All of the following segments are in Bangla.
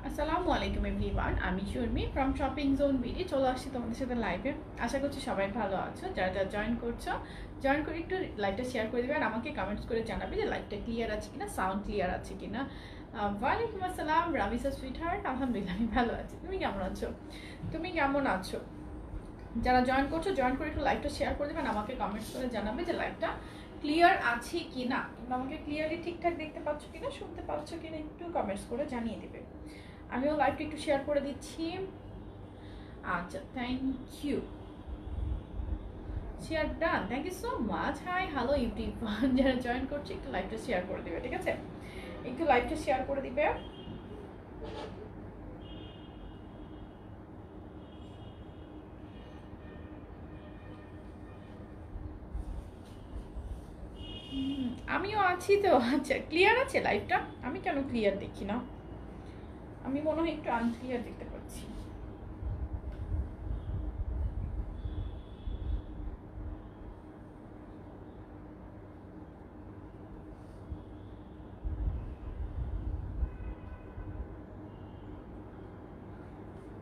আসসালামু আলাইকুম এভরিওয়ান, আমি Sharmi from shopping zone BD চলে আসছি তোমাদের সাথে লাইভে। আশা করছি সবাই ভালো আছো। যারা যারা জয়েন করছো, জয়েন করে একটু লাইভটা শেয়ার করে দেবে আর আমাকে কমেন্টস করে জানাবে যে লাইভটা ক্লিয়ার আছে কিনা, সাউন্ড ক্লিয়ার আছে কিনা। ওয়ালাইকুম আসসালাম রামিসা সুইট হার্ট, আলহামদুলিল্লাহ আমি ভালো আছি। তুমি কেমন আছো? তুমি কেমন আছো? যারা জয়েন করছো জয়েন করে একটু লাইভটা শেয়ার করে দেবেন, আমাকে কমেন্টস করে জানাবে যে লাইভটা ক্লিয়ার আছে কিনা, তোমরা আমাকে ক্লিয়ারলি ঠিকঠাক দেখতে পাচ্ছ কিনা, শুনতে পাচ্ছ কিনা একটু কমেন্টস করে জানিয়ে দেবে। আমিও লাইভটা একটু শেয়ার করে দিচ্ছি। আচ্ছা, thank you, share done, thank you so much. Hi hello YouTube, যারা জয়েন করছে একটু লাইভটা শেয়ার করে দিবে, ঠিক আছে? একটু লাইভটা শেয়ার করে দিবে। আমিও আছি তো। আচ্ছা, ক্লিয়ার আছে লাইভটা? আমি কেন ক্লিয়ার দেখি না? আমি মনে হয় একটু আনক্লিয়ার দেখতে পাচ্ছি।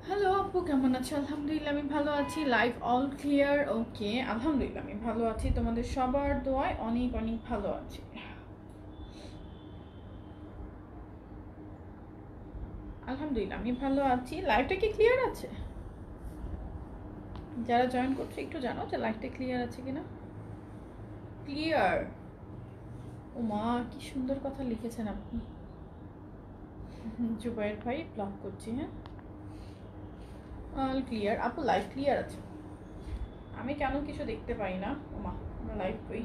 হ্যালো আপু, কেমন আছো? আলহামদুলিল্লাহ আমি ভালো আছি। Live all clear? ওকে, আলহামদুলিল্লাহ আমি ভালো আছি, তোমাদের সবার দোয়ায় অনেক অনেক ভালো আছি। আলহামদুলিল্লাহ আমি ভালো আছি। লাইভটা কি ক্লিয়ার আছে? যারা জয়েন করছে একটু জানো যে লাইভটা ক্লিয়ার আছে কিনা। ক্লিয়ার? ও মা, কি সুন্দর কথা লিখেছেন আপনি। জুবাইর ভাই, ব্লক করছি। হ্যাঁ, অল ক্লিয়ার আপু, লাইভ ক্লিয়ার আছে। আমি কেন কিছু দেখতে পাই না? ও মা, আমরা লাইভ কই,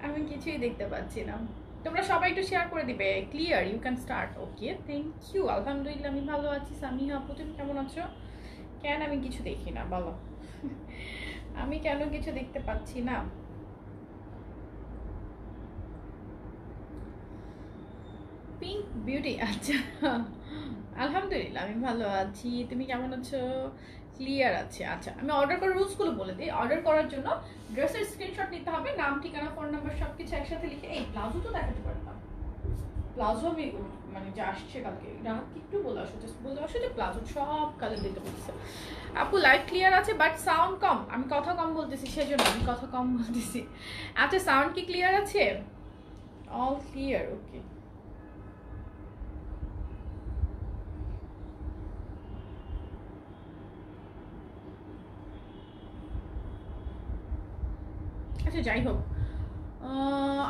আমি কিছুই দেখতে পাচ্ছি না। তোমরা সবাই একটু শেয়ার করে দিবে। Clear, you can start. Okay, thank you. আলহামদুলিল্লাহ আমি ভালো আছি। সামিহা আপু, তুমি কেমন আছো? কেন আমি কিছু দেখি না বলো? আমি কেন কিছু দেখতে পাচ্ছি না? পিঙ্ক বিউটি, আচ্ছা। আলহামদুলিল্লাহ আমি ভালো আছি। তুমি কেমন আছো? ক্লিয়ার আছে। আচ্ছা, আমি অর্ডার করার রুলসগুলো বলে দিই। অর্ডার করার জন্য ড্রেসের স্ক্রিনশট নিতে হবে, নাম, ঠিকানা, ফোন নাম্বার সব কিছু একসাথে লিখে। এই প্লাজো তো দেখাতে পারতাম। প্লাজো আমি মানে যে আসছে কালকে, রাতকে একটু বলে আসো, জাস্ট বলে আসো যে প্লাজো সব কালার দিতে বলছে। আপু লাইভ ক্লিয়ার আছে বাট সাউন্ড কম। আমি কথা কম বলতেছি, সেজন্য আমি কথা কম বলতেছি। আচ্ছা, সাউন্ড কি ক্লিয়ার আছে? অল ক্লিয়ার, ওকে। আচ্ছা, যাই হোক,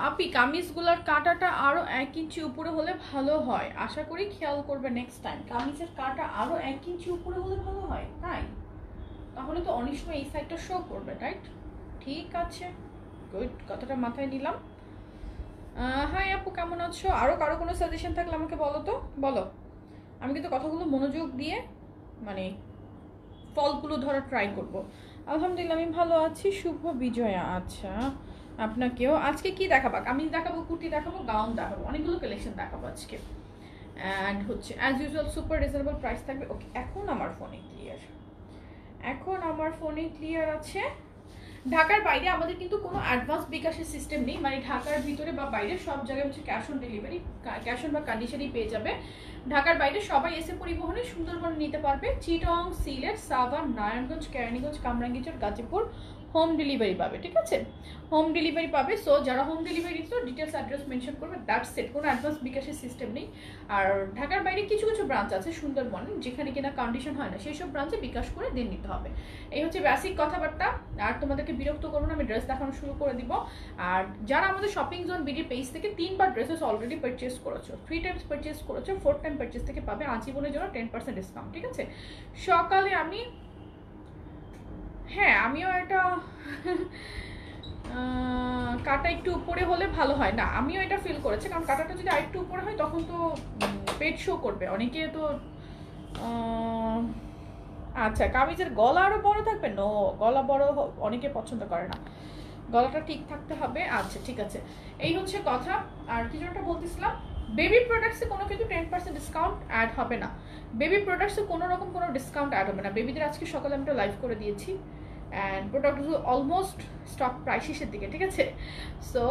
আপি কামিজগুলোর কাটাটা আরো 1 ইঞ্চি উপরে হলে ভালো হয়, আশা করি খেয়াল করবে নেক্সট টাইম। কামিজের কাটা আরো 1 ইঞ্চি উপরে হলে ভালো হয়, তাই? তাহলে তো অনেক সময় এই সাইডটা শো করবে, রাইট? ঠিক আছে, গুড, কথাটা মাথায় নিলাম। হাই আপু, কেমন আছো? আরো কারো কোনো সাজেশন থাকলে আমাকে বলো তো, বলো। আমি কিন্তু কথাগুলো মনোযোগ দিয়ে মানে ফলগুলো ধরা ট্রাই করব। আলহামদুলিল্লাহ আমি ভালো আছি। শুভ বিজয়া, আচ্ছা আপনাকেও। আজকে কি দেখাবো? আমি দেখাবো কুর্তি, দেখাবো গাউন, দেখাবো অনেকগুলো কালেকশন দেখাবো আজকে। অ্যান্ড হচ্ছে as usual super reasonable price থাকবে। ওকে, এখন আমার ফোনে ক্লিয়ার, এখন আমার ফোনে ক্লিয়ার আছে। ঢাকার বাইরে আমাদের কিন্তু কোনো অ্যাডভান্স বিকাশের সিস্টেম নেই, মানে ঢাকার ভিতরে বা বাইরে সব জায়গায় হচ্ছে cash on delivery, cash on বা কন্ডিশনই পেয়ে যাবে। ঢাকার বাইরে সবাই এসে পরিবহনে সুন্দরবনে নিতে পারবে। চিটং, সিলেট, সাভার, নারায়ণগঞ্জ, কেরানীগঞ্জ, কামরাঙ্গীরচর, গাজীপুর হোম ডেলিভারি পাবে, ঠিক আছে? হোম ডেলিভারি পাবে। সো যারা হোম ডেলিভারি তো ডিটেলস অ্যাড্রেস মেনশন করবে, দ্যাটস ইট। কোনো অ্যাডভান্স বিকাশের সিস্টেম নেই। আর ঢাকার বাইরে কিছু কিছু ব্রাঞ্চ আছে সুন্দরবনে, যেখানে কিনা কন্ডিশন হয় না, সেই সব ব্রাঞ্চে বিকাশ করে দেন নিতে হবে। এই হচ্ছে বেসিক কথাবার্তা। আর তোমাদেরকে বিরক্ত করবো না, আমি ড্রেস দেখানো শুরু করে দিব। আর যারা আমাদের শপিং জোন বিডি পেজ থেকে 3বার ড্রেসেস অলরেডি পারচেস করেছো, 3 টাইমস পারচেস করেছো, 4th টাইম পারচেস থেকে পাবে আজীবনের জন্য 10% ডিসকাউন্ট, ঠিক আছে? সকালে আমি, হ্যাঁ আমিও এটা কাটা একটু উপরে হলে ভালো হয় না, আমিও এটা ফিল করেছি। কারণ কাটাটা যদি আরেকটু উপরে হয় তখন তো পেট শো করবে, অনেকে তো আচ্ছা কামিজের গলা আরো বড় থাকবে? নো, গলা বড় অনেকে পছন্দ করে না, গলাটা ঠিক থাকতে হবে। আচ্ছা ঠিক আছে, এই হচ্ছে কথা। আর কিছু একটা বলতেছিলাম, বেবি প্রোডাক্টসে কোনো কিন্তু 10% ডিসকাউন্ট অ্যাড হবে না। বেবি প্রোডাক্টসে কোনো রকম কোনো ডিসকাউন্ট অ্যাড হবে না। বেবিদের আজকে সকালে আমি একটা লাইভ করে দিয়েছি, অ্যান্ড প্রোডাক্টগুলো অলমোস্ট স্টক প্রায় শেষের দিকে, ঠিক আছে? সো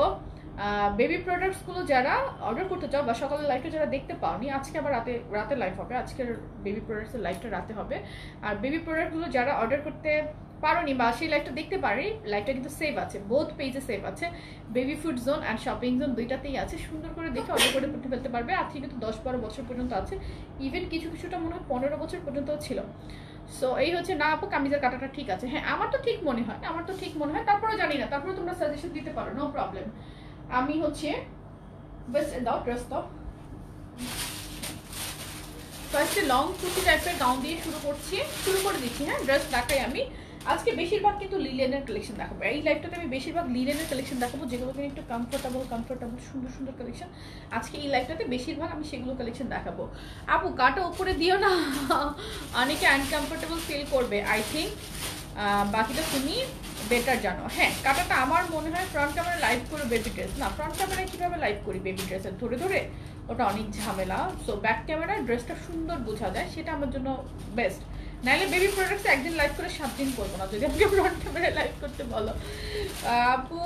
বেবি প্রোডাক্টসগুলো যারা অর্ডার করতে চাও বা সকালের লাইভটা যারা দেখতে পাওনি, আজকে আবার রাতে লাইভ হবে, আজকের বেবি প্রোডাক্টসের লাইভটা রাতে হবে। আর বেবি প্রোডাক্টগুলো যারা অর্ডার করতে পারোনি বা সেই লাইভটা দেখতে পারি, লাইভটা কিন্তু সেভ আছে, বোথ পেজে সেভ আছে, baby food zone and shopping zone দুইটাতেই আছে। সুন্দর করে দেখে অর্ডার করে করতে ফেলতে পারবে। আর থেকে কিন্তু 10-12 বছর পর্যন্ত আছে, ইভেন কিছুটা মনে হয় 15 বছর পর্যন্তও ছিল। সো এই হচ্ছে না আপু কামিজের কাটাটা ঠিক আছে? হ্যাঁ, আমার তো ঠিক মনে হয়, তারপরে জানি না, তারপরে তোমরা সাজেশন দিতে পারো, নো প্রবলেম। আমি হচ্ছে বেস্ট দাও, ড্রেস দাও। ফার্স্টে লং কুর্তি টাইপের গাউন দিয়ে শুরু করে দিচ্ছি। হ্যাঁ, ড্রেস দেখাই আমি আজকে বেশিরভাগ কিন্তু লিলেনের কালেকশন দেখাবো। এই লাইভটাতে আমি বেশিরভাগ লিলেনের কালেকশন দেখাবো, যেগুলো কিনা একটু কমফোর্টেবল সুন্দর কালেকশন। আজকে এই লাইভটাতে বেশিরভাগ আমি সেগুলো কালেকশন দেখাবো। আপু কাটা উপরে দিও না, অনেকে আনকমফোর্টেবল ফিল করবে আই থিঙ্ক, বাকিটা তুমি বেটার জানো। হ্যাঁ, কাটাটা আমার মনে হয় ফ্রন্ট ক্যামেরা লাইভ করে বেবি ড্রেস না, ফ্রন্ট ক্যামেরায় কীভাবে লাইভ করি বেবি ড্রেসের ধরে ওটা অনেক ঝামেলা। সো ব্যাক ক্যামেরায় ড্রেসটা সুন্দর বোঝা যায়, সেটা আমার জন্য বেস্ট। নাহলে বেবি প্রোডাক্টস একদিন লাইভ করে 7 দিন করবো না যদি আমাকে ফ্রন্ট ক্যামেরায় লাইভ করতে বলো। আপু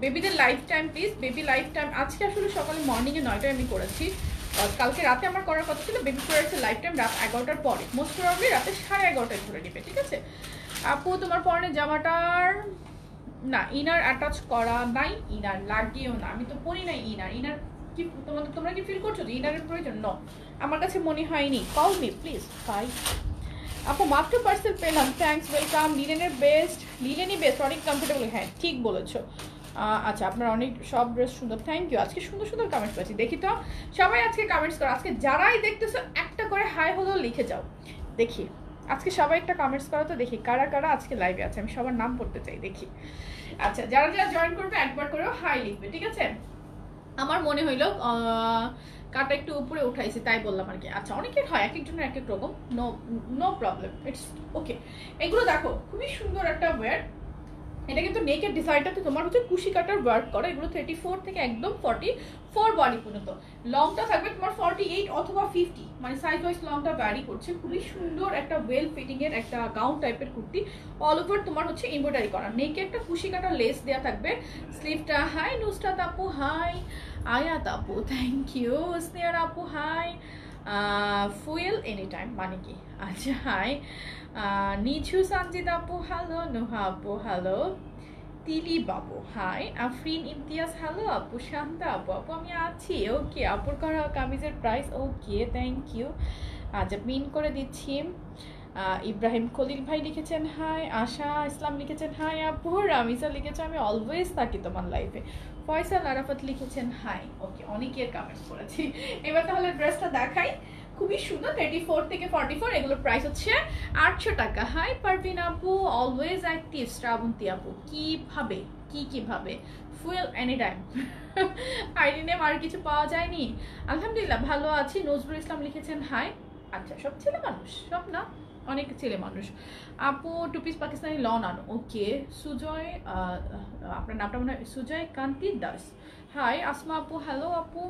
বেবিদের life time please, baby life time আজকে আসলে সকালে মর্নিংয়ে 9টায় আমি করেছি, কালকে রাতে আমার করার কথা ছিল। বেবি প্রোডাক্টসের লাইফ টাইম রাত 11টার পরে, মোস্ট প্রবাবলি রাতে 11:30টায় ধরে নেবে, ঠিক আছে? আপু তোমার পরনে জামাটার না ইনার অ্যাটাচ করা নাই, ইনার লাগিয়েও না, আমি তো পরি নাই ইনার কি তোমরা কি ফিল করছো যে ইনারের প্রয়োজন? ন, আমার কাছে মনে হয়নি। Call me please. বাই আপু, মাত্র পার্সেল পেলাম, থ্যাঙ্কস, ওয়েলকাম। লিলেনই বেস্ট, অনেক কমফোর্টেবল। হ্যাঁ ঠিক বলেছো। আচ্ছা, আপনার অনেক সব ড্রেস সুন্দর, থ্যাংক ইউ। আজকে সুন্দর কমেন্টস পাচ্ছি, দেখি তো সবাই আজকে কমেন্টস করো। আজকে যারাই দেখতেছো একটা করে হাই হলো লিখে যাও, দেখি আজকে সবাই একটা কমেন্টস করো তো, দেখি কারা আজকে লাইভে আছে, আমি সবার নাম পড়তে চাই, দেখি। আচ্ছা, যারা জয়েন করবে একবার করেও হাই লিখবে, ঠিক আছে? আমার মনে হইলো কাটা একটু উপরে উঠাইছি তাই বললাম আর কি। আচ্ছা, অনেকের হয়, এক একজনের এক এক রকম, নো প্রবলেম, ইটস ওকে। এগুলো দেখো খুবই সুন্দর একটা ওয়্যার, এটা কিন্তু নেকের ডিজাইনটাতে তোমার হচ্ছে কুশি কাটার ওয়ার্ক করা। এগুলো 34 থেকে একদম 44 বডি পর্যন্ত, লংটা থাকবে তোমার 48 অথবা 50, মানে সাইজ ওয়াইজ লংটা ভ্যারি করছে। খুবই সুন্দর একটা ওয়েল ফিটিং এর একটা গাউন টাইপের কুর্তি, অল ওভার তোমার হচ্ছে এমব্রয়ডারি করা, নেকে একটা কুশি কাটার লেস দেওয়া থাকবে। স্লিভটা হাই নুসরাত আপু, হাই আয়াত আপু, থ্যাংক ইউ। স্নেহার আপু হাই, ফুয়েল এনি টাইম মানে কি? আচ্ছা হাই নিঝু সঞ্জিত আপু, হ্যালো। নুহা আপু, হ্যালো। তিলি বাবু হাই। আফরিন ইমতিয়াজ, হ্যালো আপু। শান্তা আপু, আমি আছি, ওকে। আপুর করা কামিজের প্রাইস, ওকে, থ্যাংক ইউ। আচ্ছা, পিন করে দিচ্ছি। ইব্রাহিম খলিল ভাই লিখেছেন হাই। আশা ইসলাম লিখেছেন হাই আপু। রামিসা লিখেছে আমি অলওয়েজ থাকি তোমার লাইফে। ফয়সাল আরাফাত লিখেছেন হাই, ওকে। অনেকের কমেন্টস করেছি। এবার তাহলে ড্রেসটা দেখাই, খুবই সুন্দর, 34 থেকে 44, এগুলোর প্রাইস হচ্ছে 800 টাকা। হাই পারভিন আপু, অলওয়েজ অ্যাক্টিভ। শ্রাবন্তী আপু, কিভাবে fuel any time. ID name আর কিছু পাওয়া যায়নি? আলহামদুলিল্লাহ ভালো আছি। নজরুল ইসলাম লিখেছেন হাই। আচ্ছা, সব ছেলে মানুষ, সব না, অনেক ছেলে মানুষ। আপু টু পিস পাকিস্তানি লন আনো, ওকে। সুজয়, আপনার নামটা মনে হয় সুজয় কান্তি দাস, হাই। আসমা আপু, হ্যালো আপু।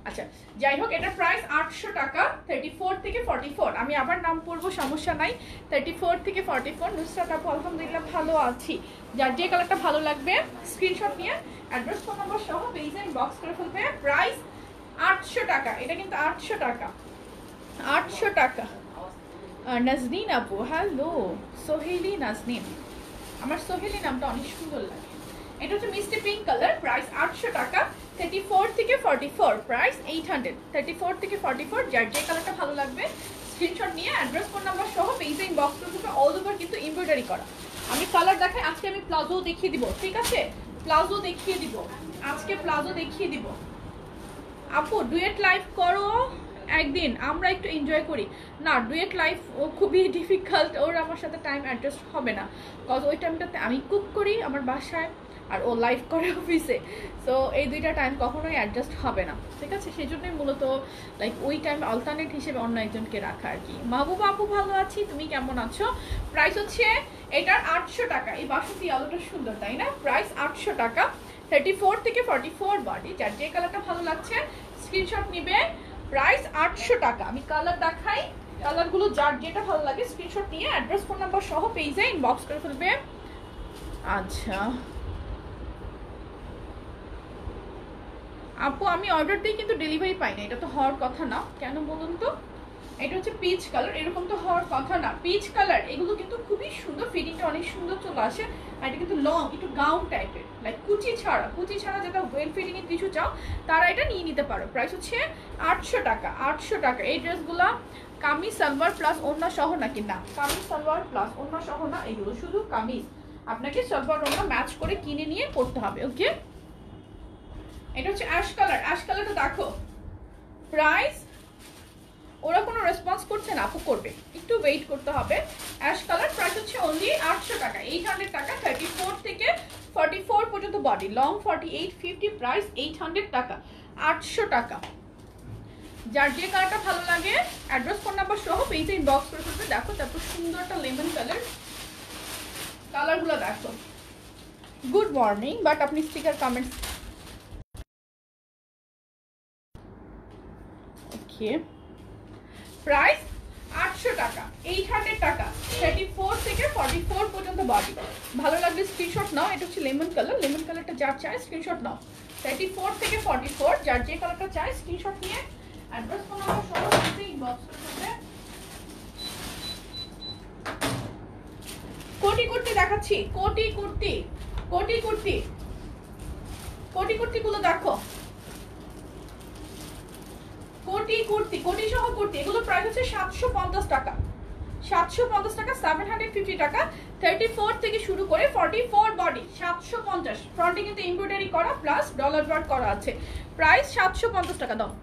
আচ্ছা, যাই হোক, এটার প্রাইস 800 টাকা, 34 থেকে 44। আমি আবার নাম পড়বো, সমস্যা নাই। 34 থেকে 44। নুসরাত আপু, আলহামদুলিল্লাহ ভালো আছি। যার যে কালারটা ভালো লাগবে স্ক্রিনশট নিয়ে অ্যাড্রেস ফোন নাম্বার সহ পেজে ইনবক্স করে ফেলবে। প্রাইস 800 টাকা, এটা কিন্তু 800 টাকা, 800 টাকা। নাজনীন আপু, হ্যালো। সোহেলি নাজনীন, আমার সোহেলি নামটা অনেক সুন্দর লাগে। এটা হচ্ছে মিষ্টি পিঙ্ক কালার, প্রাইস 800 টাকা। 34 থেকে 44, প্রাইস 800। 34 থেকে 44, যার যে কালারটা ভালো লাগবে স্ক্রিনশট নিয়ে অ্যাড্রেস ফোন নাম্বার সহ পেজে ইনবক্স করে ফেলবে। অল ওভার কিন্তু এমব্রয়ডারি করা। আমি কালার দেখাই, আজকে আমি প্লাজো দেখিয়ে দিব, ঠিক আছে? প্লাজো দেখিয়ে দিব আজকে, প্লাজো দেখিয়ে দিব। আপু ডুয়েট লাইভ করো একদিন, আমরা একটু এনজয় করি। না, ডুয়েট লাইফ ও খুবই ডিফিকাল্ট, ওর আমার সাথে টাইম অ্যাডজাস্ট হবে না, কজ ওই টাইমটাতে আমি কুক করি আমার বাসায় আর ও লাইভ করে অফিসে। সো এই দুইটা টাইম কখনোই অ্যাডজাস্ট হবে না, ঠিক আছে? সেই জন্যই মূলত লাইক ওই টাইম অল্টারনেট হিসেবে অন্য একজনকে রাখা আর কি। মাহবুব আপু, ভালো আছি, তুমি কেমন আছো? প্রাইস হচ্ছে এটার 800 টাকা। এই বাসন্তী আলোটা সুন্দর, তাই না? প্রাইস 800 টাকা। 34 থেকে 44 বডি, যার যে কালারটা ভালো লাগছে স্ক্রিনশট নিবে। প্রাইস 800 টাকা। আমি কালার দেখাই, কালারগুলো যার যেটা ভালো লাগে স্ক্রিনশট নিয়ে অ্যাড্রেস ফোন নাম্বার সহ পেজে ইনবক্স করে ফেলবে। আচ্ছা আপু আমি অর্ডার দিই কিন্তু ডেলিভারি পাই না, এটা তো হওয়ার কথা না, কেন বলুন তো? এটা হচ্ছে পিচ কালার, এরকম তো হওয়ার কথা না। পিচ কালার এগুলো কিন্তু খুবই সুন্দর, ফিটিংটা অনেক সুন্দর চলে আসে। আর এটা কিন্তু লং, একটু গাউন টাইপের, লাইক কুচি ছাড়া যেটা ওয়েল ফিটিং এর টিস্যু চাও তারা এটা নিয়ে নিতে পারো। প্রাইস হচ্ছে 800 টাকা। 800 টাকা। এই ড্রেসগুলা কামিজ সালোয়ার প্লাস ওড়না সহ নাকি? না, কামিজ সালোয়ার প্লাস ওড়না সহ না, এগুলো শুধু কামিজ। আপনাকে সালোয়ার ওড়না ম্যাচ করে কিনে নিয়ে পড়তে হবে। ওকে, এটা হচ্ছে অ্যাশ কালার। অ্যাশ কালারটা দেখো। প্রাইস ওরা কোনো রেসপন্স করছে না, আপু করবে, একটু ওয়েট করতে হবে। অ্যাশ কালার প্রাইস হচ্ছে অনলি 800 টাকা। 800 টাকা। 34 থেকে 44 পর্যন্ত বডি, লং 48 50, প্রাইস 800 টাকা। 800 টাকা। যার যে কালারটা ভালো লাগে অ্যাড্রেস ফোন নাম্বার সহ পেজে ইনবক্স করে ফেলবে। দেখো তারপর সুন্দর একটা লেমন কালার, কালারগুলো দেখো। গুড মর্নিং, বাট আপনি স্টিকার কমেন্টস। ওকে, প্রাইস 800 টাকা। 800 টাকা। 34 থেকে 44 পর্যন্ত বডি। ভালো লাগলে স্ক্রিনশট নাও। এটা হচ্ছে লেমন কালার। লেমন কালারটা যার চাই স্ক্রিনশট নাও। 34 থেকে 44 যার যে কালারটা চাই স্ক্রিনশট নিয়ে অ্যাড্রেস ফোন নাম্বার সহ ইনবক্স করতে। কোটি কুর্তি দেখাচ্ছি। কোটি কুর্তি, কোটি কুর্তি, কোটি কুর্তি গুলো দেখো। কোটি কুর্তি, কোটি সহ কুর্তি, এগুলো প্রাইস হচ্ছে 750 টাকা। 750 টাকা, 750 টাকা। 34 থেকে শুরু করে 44 বডি 750। ফ্রন্টে কিন্তু এমব্রয়ডারি করা প্লাস ডলার ওয়ার্ক করা আছে। প্রাইস 750 টাকা। দাও।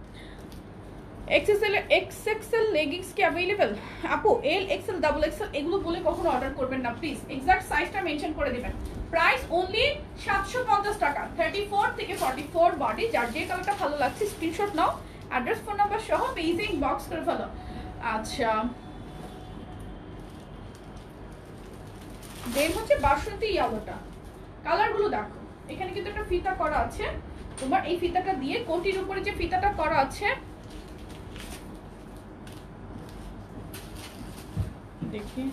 এক্সএক্সএল লেগিংস কি अवेलेबल? আপু এল এক্সএল ডাবল এক্সএল এগুলো বলে কখনো অর্ডার করবেন না প্লিজ, এক্সাক্ট সাইজটা মেনশন করে দিবেন। প্রাইস অনলি 750 টাকা। 34 থেকে 44 বডি, যার যে কালারটা ভালো লাগছে স্ক্রিনশট নাও, অ্যাড্রেস ফোন নাম্বার সহ পেজে ইনবক্স করে ফেলো। আচ্ছা, দেন হচ্ছে বাসন্তী ইয়েলোটা। কালারগুলো দেখো। এখানে কিন্তু একটা ফিতা করা আছে, তোমার এই ফিতাটা দিয়ে কোটির উপরে যে ফিতাটা করা আছে, দেখি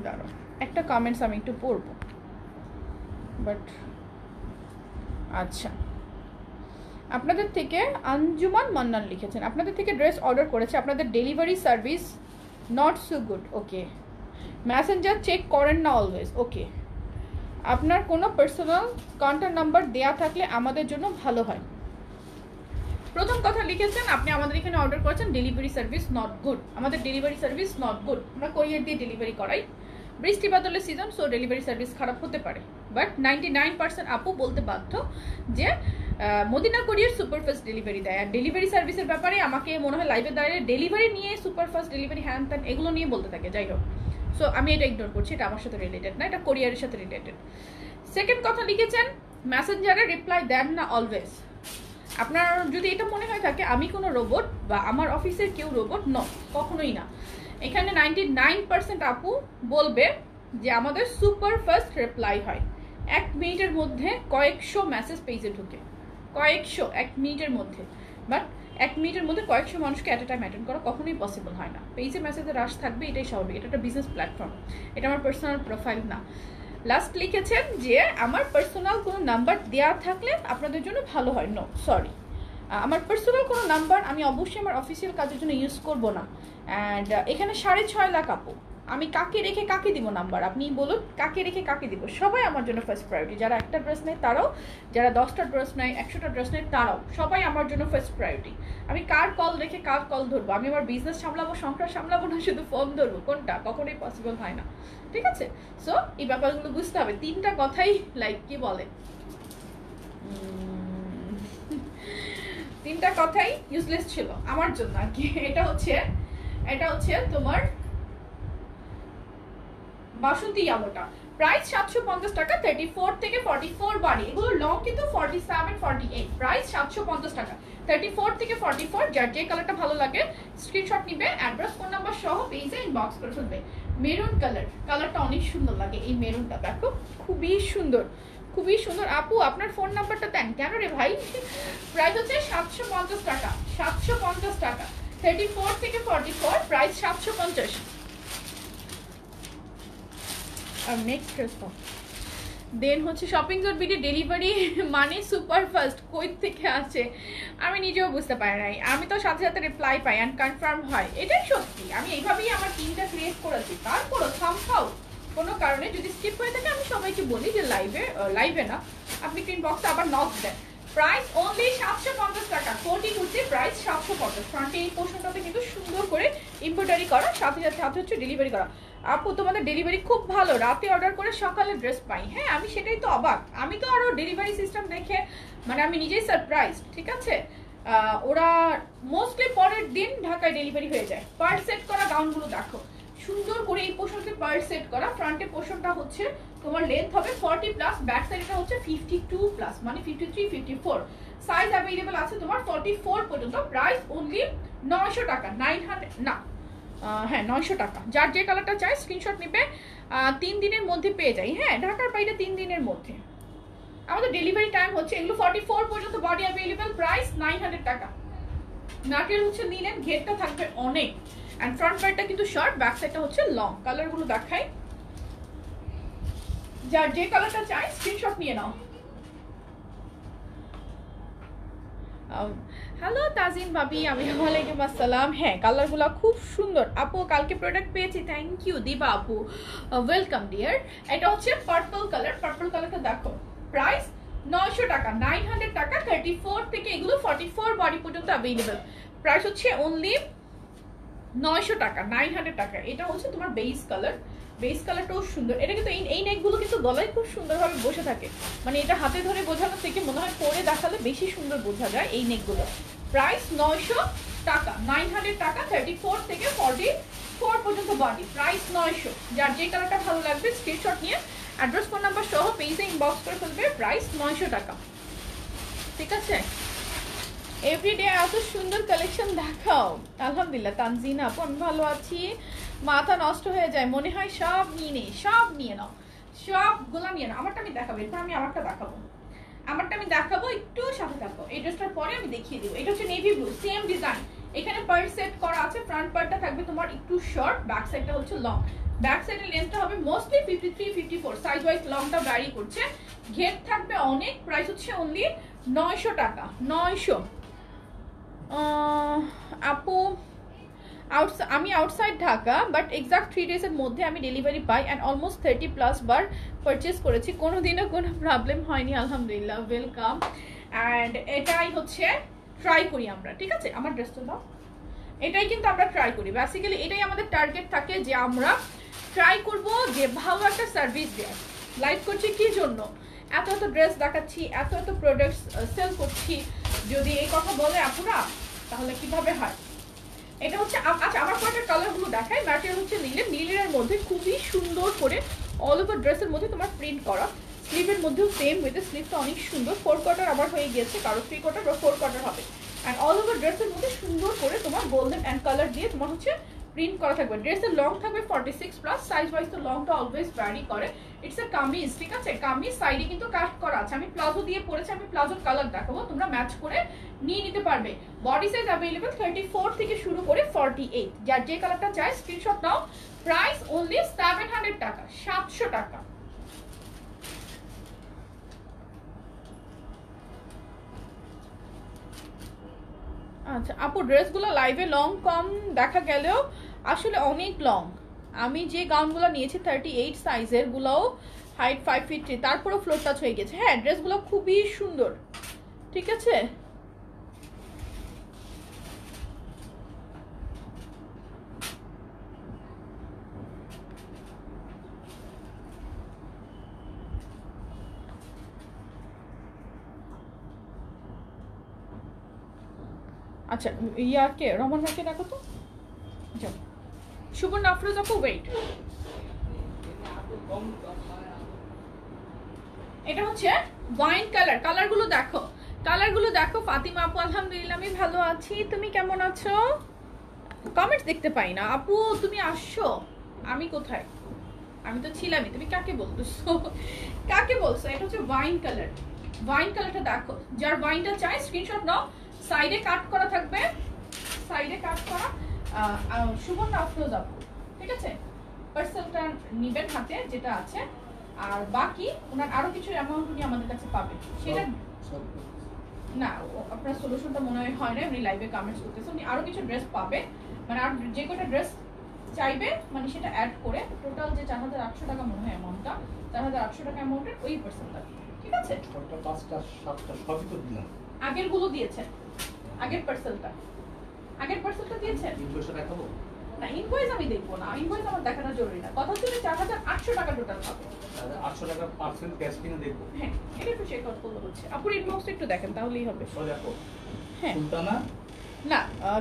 দাঁড়াও, একটা কমেন্টস আমি একটু পড়বো বাট। আচ্ছা, আপনাদের থেকে আঞ্জুমান মান্নান লিখেছেন, আপনাদের থেকে ড্রেস অর্ডার করেছে, আপনাদের delivery service not so good. Okay, messenger check করেন না অলওয়েজ। ওকে, আপনার কোনো পার্সোনাল কন্ট্যাক্ট নাম্বার দেয়া থাকলে আমাদের জন্য ভালো হয়। প্রথম কথা লিখেছেন আপনি আমাদের এখানে অর্ডার করেছেন, ডেলিভারি সার্ভিস নট গুড। আমাদের ডেলিভারি সার্ভিস নট গুড, আমরা কোরিয়ার দিয়ে ডেলিভারি করাই। বৃষ্টি বাদলের সিজন, সো ডেলিভারি সার্ভিস খারাপ হতে পারে, বাট 99% আপু বলতে বাধ্য যে মদিনা কোরিয়ার সুপারফাস্ট ডেলিভারি দেয়। আর ডেলিভারি সার্ভিসের ব্যাপারে আমাকে মনে হয় লাইভে দাঁড়িয়ে ডেলিভারি নিয়ে সুপারফাস্ট ডেলিভারি হ্যান ত্যান এগুলো নিয়ে বলতে থাকে। যাই হোক, সো আমি এটা ইগনোর করছি, এটা আমার সাথে রিলেটেড না, এটা কোরিয়ারের সাথে রিলেটেড। সেকেন্ড কথা লিখেছেন মেসেঞ্জারে রিপ্লাই দেন না অলওয়েজ। আপনার যদি এটা মনে হয় থাকে আমি কোনো রোবট বা আমার অফিসের কেউ রোবট, ন, কখনোই না। এখানে 99% আপু বলবে যে আমাদের সুপার ফাস্ট রিপ্লাই হয়। 1 মিনিটের মধ্যে কয়েকশো মেসেজ পেজে ঢুকে, কয়েকশো 1 মিনিটের মধ্যে। বাট 1 মিনিটের মধ্যে কয়েকশো মানুষকে অ্যাট এ টাইম অ্যাটেন্ড করা কখনোই পসিবল হয় না। পেজে মেসেজের রাশ থাকবে, এটাই স্বাভাবিক, এটা একটা বিজনেস প্ল্যাটফর্ম, এটা আমার পার্সোনাল প্রোফাইল না। লাস্ট লিখেছেন যে আমার পার্সোনাল কোনো নাম্বার দেওয়া থাকলে আপনাদের জন্য ভালো হয়। নো, সরি, আমার পার্সোনাল কোনো নাম্বার আমি অবশ্যই আমার অফিসিয়াল কাজের জন্য ইউজ করব না। অ্যান্ড এখানে 6.5 লাখ আপু, আমি কাকে রেখে কাকে দিব নাম্বার? আপনি বলুন কাকে রেখে কাকে দিব? সবাই আমার জন্য ফার্স্ট প্রায়োরিটি। যারা একটা ড্রেস নেয় তারাও, যারা 10টা ড্রেস নেয়, 100টা ড্রেস নেয় তারাও, সবাই আমার জন্য ফার্স্ট প্রায়োরিটি। আমি কার কল রেখে কার কল ধরবো? আমি আমার বিজনেস সামলাবো, সংসার সামলাবো, না শুধু ফোন ধরবো? কোনটা? কখনোই পসিবল হয় না, ঠিক আছে? সো এই ব্যাপারগুলো বুঝতে হবে। 3টা কথাই লাইক কি বলে, 3টা কথাই ইউজলেস ছিল আমার জন্য আর কি। এটা হচ্ছে তোমার বাসন্তী ইয়ালোটা। প্রাইস 750 টাকা। 34 থেকে 44 বাড়ি, এগুলো লং কিন্তু 47 48। প্রাইস 750 টাকা। 34 থেকে 44, যার যে কালারটা ভালো লাগে স্ক্রিনশট নিবে, অ্যাড্রেস ফোন নাম্বার সহ পেজে ইনবক্স করে ফেলবে। মেরুন কালার, কালারটা অনেক সুন্দর লাগে। এই মেরুনটা দেখো, খুবই সুন্দর, খুবই সুন্দর। আপু আপনার ফোন নাম্বারটা দেন। কেন রে ভাই? প্রাইস হচ্ছে 750 টাকা, 750 টাকা। 34 থেকে 44 প্রাইস 750। আর নেক্সট ড্রেস দেন হচ্ছে শপিং জোট বিডি ডেলিভারি মানে সুপার ফাস্ট কই থেকে আছে আমি নিজেও বুঝতে পারি নাই। আমি তো সাথে সাথে রিপ্লাই পাই অ্যান্ড কনফার্ম হয়, এটাই সত্যি। আমি এইভাবেই আমার টিমটা ক্রিয়েট করেছি। তারপরও সামহাউ কোনো কারণে যদি স্কিপ হয়ে থাকে আমি সবাইকে বলি যে লাইভে না, আপনি ক্রিন বক্সে আবার নক দেন। প্রাইস অনলি 750 টাকা। কোটি কুর্তি প্রাইস 750। ফ্রন্টে এই পোর্শনটাতে কিন্তু সুন্দর করে এমব্রয়ডারি করা, সাথে সাথে হচ্ছে ডেলিভারি করা। আপু তোমাদের ডেলিভারি খুব ভালো, রাতে অর্ডার করে সকালে ড্রেস পাই। হ্যাঁ আমি সেটাই তো অবাক, আমি তো আরো ডেলিভারি সিস্টেম দেখে মানে আমি নিজেই সারপ্রাইজ। ঠিক আছে, ওরা মোস্টলি পরের দিন ঢাকায় ডেলিভারি হয়ে যায়। পার সেট করা গাউনগুলো দেখো সুন্দর করে এই পোর্শনকে পার সেট করা। ফ্রন্টে পোর্শনটা হচ্ছে তোমার লেন্থ হবে 40 প্লাস, ব্যাক সাইডটা হচ্ছে 52 প্লাস মানে 53 54। সাইজ अवेलेबल আছে তোমার 44 পর্যন্ত। প্রাইস অনলি 900 টাকা, 900 না হ্যাঁ 900 টাকা। যার যে কালারটা চাই স্ক্রিনশট নিবে, 3 দিনের মধ্যে পেয়ে যাই। হ্যাঁ ঢাকার বাইরে 3 দিনের মধ্যে আমাদের ডেলিভারি টাইম হচ্ছে। এগুলো 44 পর্যন্ত বডি अवेलेबल, প্রাইস 900 টাকা। ম্যাটেরিয়াল হচ্ছে লিনেন, ঘেরটা থাকবে অনেক এন্ড ফ্রন্ট পার্টটা কিন্তু শর্ট, ব্যাক সাইডটা হচ্ছে লং। কালারগুলো দেখাই, যার যে কালারটা চাই স্ক্রিনশট নিয়ে নাও। হ্যালো তাজিন ভাবি, আমি ওয়ালাইকুম আসসালাম। হ্যাঁ কালারগুলো খুব সুন্দর আপু, কালকে প্রোডাক্ট পেয়েছি, থ্যাংক ইউ দিবা আপু, ওয়েলকাম ডিয়ার। এটা হচ্ছে পার্পল কালার, পার্পল কালারটা দেখো। প্রাইস 900 টাকা, 900 টাকা। 34 থেকে এগুলো 44 বডি পর্যন্ত अवेलेबल। প্রাইস হচ্ছে অনলি 900 টাকা, 900 টাকা। এটা হচ্ছে তোমার বেস কালার, বেস কালারটাও সুন্দর। এটা কিন্তু এই নেকগুলো কিন্তু গলায় খুব সুন্দরভাবে বসে থাকে, মানে এটা হাতে ধরে বোঝানোর থেকে মনে হয় পরে দেখালে বেশি সুন্দর বোঝা যায় এই নেকগুলো। প্রাইস 900 টাকা, 900 টাকা। 34 থেকে 44 পর্যন্ত বডি, প্রাইস 900। যার যে কালারটা ভালো লাগবে স্ক্রিনশট নিয়ে অ্যাড্রেস ফোন নাম্বার সহ পেজে ইনবক্স করে ফেলবে। প্রাইস 900 টাকা। ঠিক আছে, এভরিডে এত সুন্দর কালেকশন দেখাও। আলহামদুলিল্লাহ তানজিনা আপু আমি ভালো আছি। মাথা নষ্ট হয়ে যায়, মনে হয় সব নিয়ে নাও, সবগুলা নিয়ে নাও। আমারটা আমি দেখাবো, এরপর আমি আমারটা দেখাবো, একটু সাথে থাকো। এই ড্রেসটার পরে আমি দেখিয়ে দিব। এটা হচ্ছে নেভি ব্লু, সেম ডিজাইন। এখানে পার্ট সেট করা আছে। ফ্রন্ট পার্টটা থাকবে তোমার একটু শর্ট, ব্যাক সাইডটা হচ্ছে লং। ব্যাক সাইডের লেন্থটা হবে মোস্টলি 53 54, সাইজ ওয়াইজ লংটা ভ্যারি করছে। ঘের থাকবে অনেক। প্রাইস হচ্ছে অনলি 900 টাকা, 900। আপু আমি আউটসাইড ঢাকা, বাট এক্সাক্ট 3 ডেজের মধ্যে আমি delivery pi and almost 30+ bar purchase করেছি, কোনোদিনও কোনো প্রবলেম হয়নি আলহামদুলিল্লাহ। ওয়েলকাম। অ্যান্ড এটাই হচ্ছে ট্রাই করি আমরা। ঠিক আছে, আমার ড্রেসটা দাও। এটাই কিন্তু আমরা ট্রাই করি, বেসিক্যালি এটাই আমাদের টার্গেট থাকে যে আমরা ট্রাই করব যে ভালো একটা সার্ভিস দেওয়ার। লাইভ করছি কি জন্য, এত ড্রেস দেখাচ্ছি, এত প্রোডাক্টস সেল করছি, যদি এই কথা বলে আপুরা তাহলে কিভাবে হয়। এটা হচ্ছে আচ্ছা আমার কয়েকটা কালারগুলো দেখাই। ম্যাটেরিয়াল হচ্ছে নীলের মধ্যে খুবই সুন্দর করে অল ওভার ড্রেসের মধ্যে তোমার প্রিন্ট করা। স্লিভের মধ্যেও সেম ওয়েতে, স্লিভটা অনেক সুন্দর। 4 কোয়ার্টার আবার হয়ে গিয়েছে, কারো 3 কোয়ার্টার বা 4 কোয়ার্টার হবে। অ্যান্ড অল ওভার ড্রেসের মধ্যে সুন্দর করে তোমার গোল্ডেন অ্যান্ড কালার দিয়ে তোমার হচ্ছে প্রিন্ট করা থাকবে। ড্রেসের লং থাকবে 46+, সাইজ ওয়াইজ তো লংটা অলওয়েজ ভ্যারি করে। ইটস এ কামিজ, ঠিক আছে, কামিজ সাইডে কিন্তু কাট করা আছে। আমি প্লাজো দিয়ে পরেছি, আমি প্লাজোর কালার দেখাবো, তোমরা ম্যাচ করে নিয়ে নিতে পারবে। বডি সাইজ अवेलेबल 34 থেকে শুরু করে 48। যার যে কালারটা চাই স্ক্রিনশট নাও। প্রাইস অনলি 700 টাকা, 700 টাকা। আচ্ছা আপু ড্রেসগুলো লাইভে লং কম দেখা গেলেও আসলে অনেক লং। আমি যে গাউনগুলো নিয়েছি 38 সাইজের গুলোও হাইট 5 ফিট 3, তারপরেও ফ্লোর টাচ হয়ে গেছে। হ্যাঁ ড্রেসগুলো খুবই সুন্দর। ঠিক আছে, আচ্ছা ইয়াকে রমন ভাইকে দেখো তো, যাও। সুবর্ণ আফরোজ আপু ওয়েট। এটা হচ্ছে ওয়াইন কালার, কালারগুলো দেখো, কালারগুলো দেখো। ফাতিমা আপু আলহামদুলিল্লাহ আমি ভালো আছি, তুমি কেমন আছো? কমেন্টস দেখতে পাই না আপু, তুমি আসছো, আমি কোথায়? আমি তো ছিলামই, তুমি কাকে বলছো? কাকে বলছো? এটা হচ্ছে ওয়াইন কালার। ওয়াইন কালারটা দেখো, যার ওয়াইনটা চাই স্ক্রিনশট নাও। সাইডে কাট করা থাকবে, সাইডে কাট করা সুবর্ণ আফরোজ আপু, ঠিক আছে? পার্সেলটা নিবেন হাতে যেটা আছে, আর বাকি ওনার আরো কিছু অ্যামাউন্ট উনি আমাদের কাছে পাবেন। সেটা না, আপনার সলিউশনটা মনে হয় না, উনি লাইভে কমেন্টস করতেছে। উনি আরো কিছু ড্রেস পাবে, মানে আর যে কটা ড্রেস চাইবে মানে সেটা অ্যাড করে টোটাল যে 4800 টাকা মনে হয় অ্যামাউন্টটা, 4800 টাকা অ্যামাউন্টের ওই পার্সেন্টটা, ঠিক আছে? ওটা 5টা 7টা সবই তো দিলাম। আগের গুলো দিয়েছেন, আগের পার্সেলটা দিয়েছেন। ইনভয়েসটা দেখাবো না, ইনভয়েস আমি দেখবো না, ইনভয়েস আমার দেখানো জরুরি না। কথা হচ্ছে 4800 টাকা টোটাল পাবে। 800 টাকা পার্সেন্ট ক্যাশ কিনে দেখবো। হ্যাঁ, এটা একটু চেক আউট করলে হচ্ছে। আপুর ইনবক্স একটু দেখেন তাহলেই হবে। ও দেখো, হ্যাঁ সুলতানা না,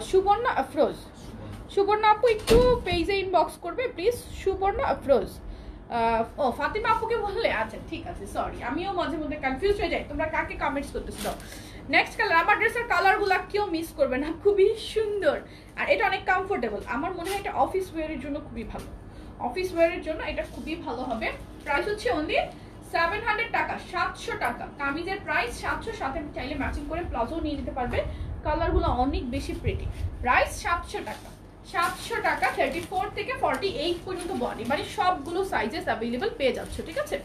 সুবর্ণ আফরোজ। সুবর্ণ আপু একটু পেজে ইনবক্স করবে প্লিজ, সুবর্ণ আফরোজ। ও ফাতিমা আপুকে বললে, আচ্ছা ঠিক আছে, সরি আমিও মাঝে মধ্যে কনফিউজ হয়ে যাই, তোমরা কাকে কমেন্টস করতেছো। নেক্সট কালার, আমার ড্রেসের কালারগুলো কেউ মিস করবে না, খুবই সুন্দর আর এটা অনেক কমফোর্টেবল। আমার মনে হয় এটা অফিস ওয়্যারের জন্য খুবই ভালো, অফিস ওয়্যারের জন্য এটা খুবই ভালো হবে। প্রাইস হচ্ছে অনলি 700 টাকা, 700 টাকা। কামিজের প্রাইস 700, সাথে চাইলে ম্যাচিং করে প্লাজো নিয়ে নিতে পারবে। কালারগুলো অনেক বেশি প্রিটি। প্রাইস 700 টাকা, 700 টাকা। 34 থেকে 48 পর্যন্ত বডি, মানে সবগুলো সাইজেস অ্যাভেলেবল পেয়ে যাচ্ছে, ঠিক আছে?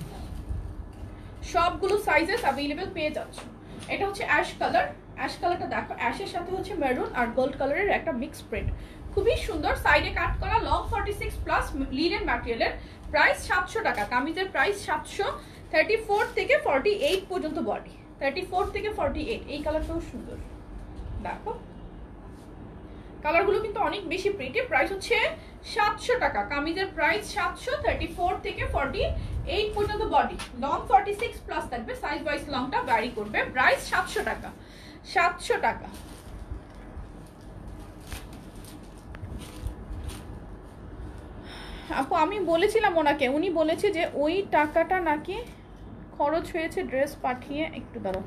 সবগুলো সাইজেস অ্যাভেলেবল পেয়ে যাচ্ছে। এটা হচ্ছে অ্যাশ কালার, অ্যাশ কালারটা দেখো, অ্যাশের সাথে হচ্ছে মেরুন আর গোল্ড কালারের একটা মিক্স প্রিন্ট, খুবই সুন্দর। সাইডে কাট করা, লং 46 প্লাস লিনেন ম্যাটেরিয়ালের। প্রাইস 700 টাকা, কামিজের প্রাইস 700। 34 থেকে 48 পর্যন্ত বডি, 34 থেকে 48। এই কালারটাও সুন্দর, দেখো কালারগুলো কিন্তু অনেক বেশি প্রিটি। প্রাইস হচ্ছে 700 টাকা, কামিজের প্রাইস 700। 34 থেকে 48 পর্যন্ত বডি, লং 46 প্লাস থাকবে, সাইজ ওয়াইজ লংটা ভ্যারি করবে। প্রাইস 700 টাকা, 700 টাকা। আপু আমি বলেছিলাম ওনাকে, উনি বলেছে যে ওই টাকাটা নাকি খরচ হয়েছে ড্রেস পাঠিয়ে। একটু দাঁড়াও,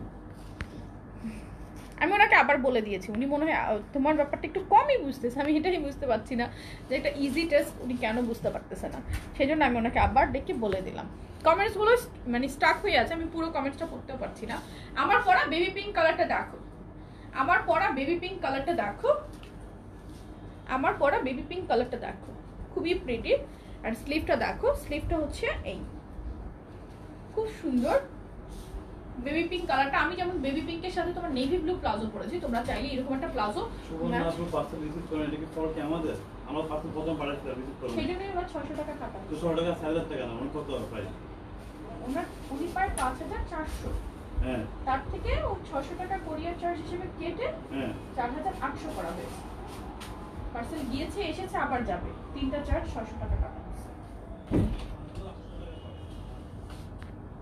আমি ওনাকে আবার বলে দিয়েছি। উনি মনে হয় তোমার ব্যাপারটা একটু কমই বুঝতেছে, আমি এটাই বুঝতে পারছি না যে একটা ইজি টেস্ট উনি কেন বুঝতে পারতেছে না। সেই জন্য আমি ওনাকে আবার ডেকে বলে দিলাম। কমেন্টসগুলো মানে স্টাক হয়ে আছে, আমি পুরো কমেন্টসটা পড়তেও পারছি না। আমার পরা বেবি পিঙ্ক কালারটা দেখো, আমার পরা বেবি পিঙ্ক কালারটা দেখো, আমার পরা বেবি পিঙ্ক কালারটা দেখো, খুবই প্রিটি। আর স্লিভটা দেখো, স্লিভটা হচ্ছে এই, খুব সুন্দর বেবি পিঙ্ক কালারটা। আমি যেমন বেবি পিঙ্কের সাথে তোমার নেভি ব্লু প্লাজো পরেছি, তোমরা চাইলে এরকম একটা প্লাজো সুবর্ণপুর পার্সেল রিসিভ করেন, এটা কি ফল্ট আমাদের? আমরা পার্সেল প্রথম পাঠাচ্ছি রিসিভ করব, সেজন্যই ওরা 600 টাকা কাটা। 200 টাকা 6000 টাকা না, কত প্রাইস? উনি পায় 5400, হ্যাঁ তার থেকে ও 600 টাকা কোরিয়ার চার্জ হিসেবে কেটে হ্যাঁ 4800 করা হয়েছে। পার্সেল গিয়েছে, এসেছে, আবার যাবে, তিনটা চার্জ 600 টাকা কাটা হয়েছে।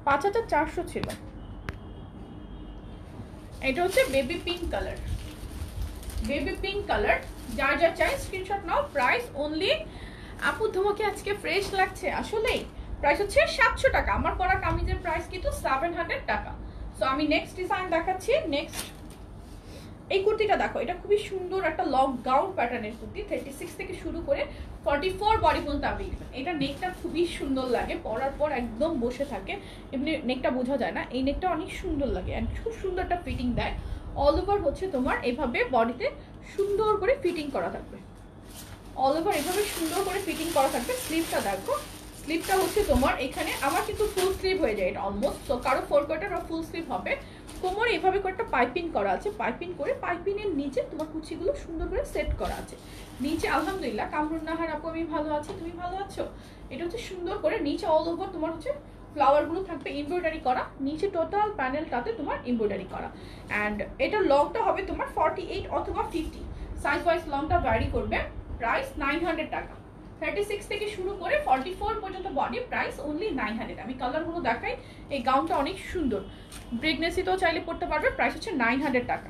5400 ছিল। এটা হচ্ছে baby pink colour, baby pink colour. যার যা চাই স্ক্রিনশট নাও। প্রাইস অনলি, আপু তোমাকে আজকে ফ্রেশ লাগছে আসলেই। প্রাইস হচ্ছে 700 টাকা। আমার পরা কামিজের প্রাইস কিন্তু 700 টাকা। সো আমি নেক্সট ডিজাইন দেখাচ্ছি। নেক্সট এই কুর্তিটা দেখো, এটা খুবই সুন্দর একটা লং গাউন প্যাটার্নের কুর্তি। 36 থেকে শুরু করে 44 বডি পর্যন্ত অ্যাভেলেবল। এটা নেকটা খুবই সুন্দর লাগে, পরার পর একদম বসে থাকে, এমনি নেকটা বোঝা যায় না। এই নেকটা অনেক সুন্দর লাগে অ্যান্ড খুব সুন্দর একটা ফিটিং দেয়। অল ওভার হচ্ছে তোমার এভাবে বডিতে সুন্দর করে ফিটিং করা থাকবে, অল ওভার এভাবে সুন্দর করে ফিটিং করা থাকবে। স্লিভটা দেখো, স্লিভটা হচ্ছে তোমার এখানে, আমার কিন্তু ফুল স্লিভ হয়ে যায় এটা অলমোস্ট। তো কারো 4 কোয়ার্টার বা ফুল স্লিভ হবে। কোমরে এভাবে করে একটা পাইপিং করা আছে, পাইপিং করে পাইপিংয়ের নিচে তোমার কুচিগুলো সুন্দর করে সেট করা আছে। নিচে আলহামদুলিল্লাহ কামরুন নাহার আপু আমি ভালো আছি, তুমি ভালো আছো? এটা হচ্ছে সুন্দর করে নিচে অল ওভার তোমার হচ্ছে ফ্লাওয়ারগুলো থাকবে এমব্রয়ডারি করা, নিচে টোটাল প্যানেলটাতে তোমার এমব্রয়ডারি করা। অ্যান্ড এটার লংটা হবে তোমার 48 অথবা 50, সাইজ ওয়াইজ লংটা ভ্যারি করবে। প্রাইস 900 টাকা। 36 থেকে শুরু করে 44 পর্যন্ত বডি, প্রাইস অনলি 900। আমি কালারগুলো দেখাই। এই গাউনটা অনেক সুন্দর, প্রেগনেন্সিতেও চাইলে পড়তে পারবে। প্রাইস হচ্ছে 900 টাকা,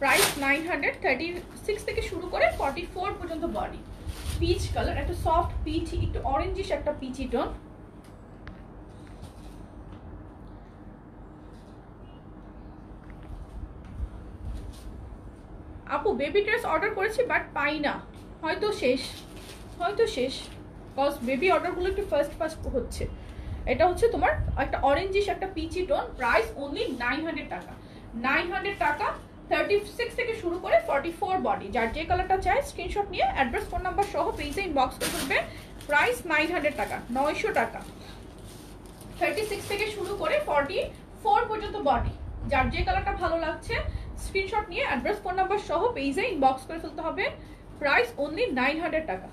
প্রাইস 900। 36 থেকে শুরু করে 44 পর্যন্ত বডি। পিচ কালার, একটা সফট পিচ, একটু অরেঞ্জিশ একটা পিচি টোন। আপু বেবি ড্রেস অর্ডার করেছি বাট পাই না, হয়তো শেষ, হয়তো শেষ। বিকজ বেবি অর্ডারগুলো একটু ফার্স্ট হচ্ছে। এটা হচ্ছে তোমার একটা অরেঞ্জিশ একটা পিচি টোন, প্রাইস অনলি 900 টাকা। 900 টাকা, 36 থেকে শুরু করে 44 বডি। যার যে কালারটা চাই স্ক্রিনশট নিয়ে অ্যাড্রেস ফোন নাম্বার সহ পেজে ইনবক্স করে ফেলবে। প্রাইস 900 টাকা, 900 টাকা। 36 থেকে শুরু করে 44 পর্যন্ত বডি। যার যে কালারটা ভালো লাগছে স্ক্রিনশট নিয়ে অ্যাড্রেস ফোন নাম্বার সহ পেজে ইনবক্স করে ফেলতে হবে। প্রাইস অনলি 900 টাকা।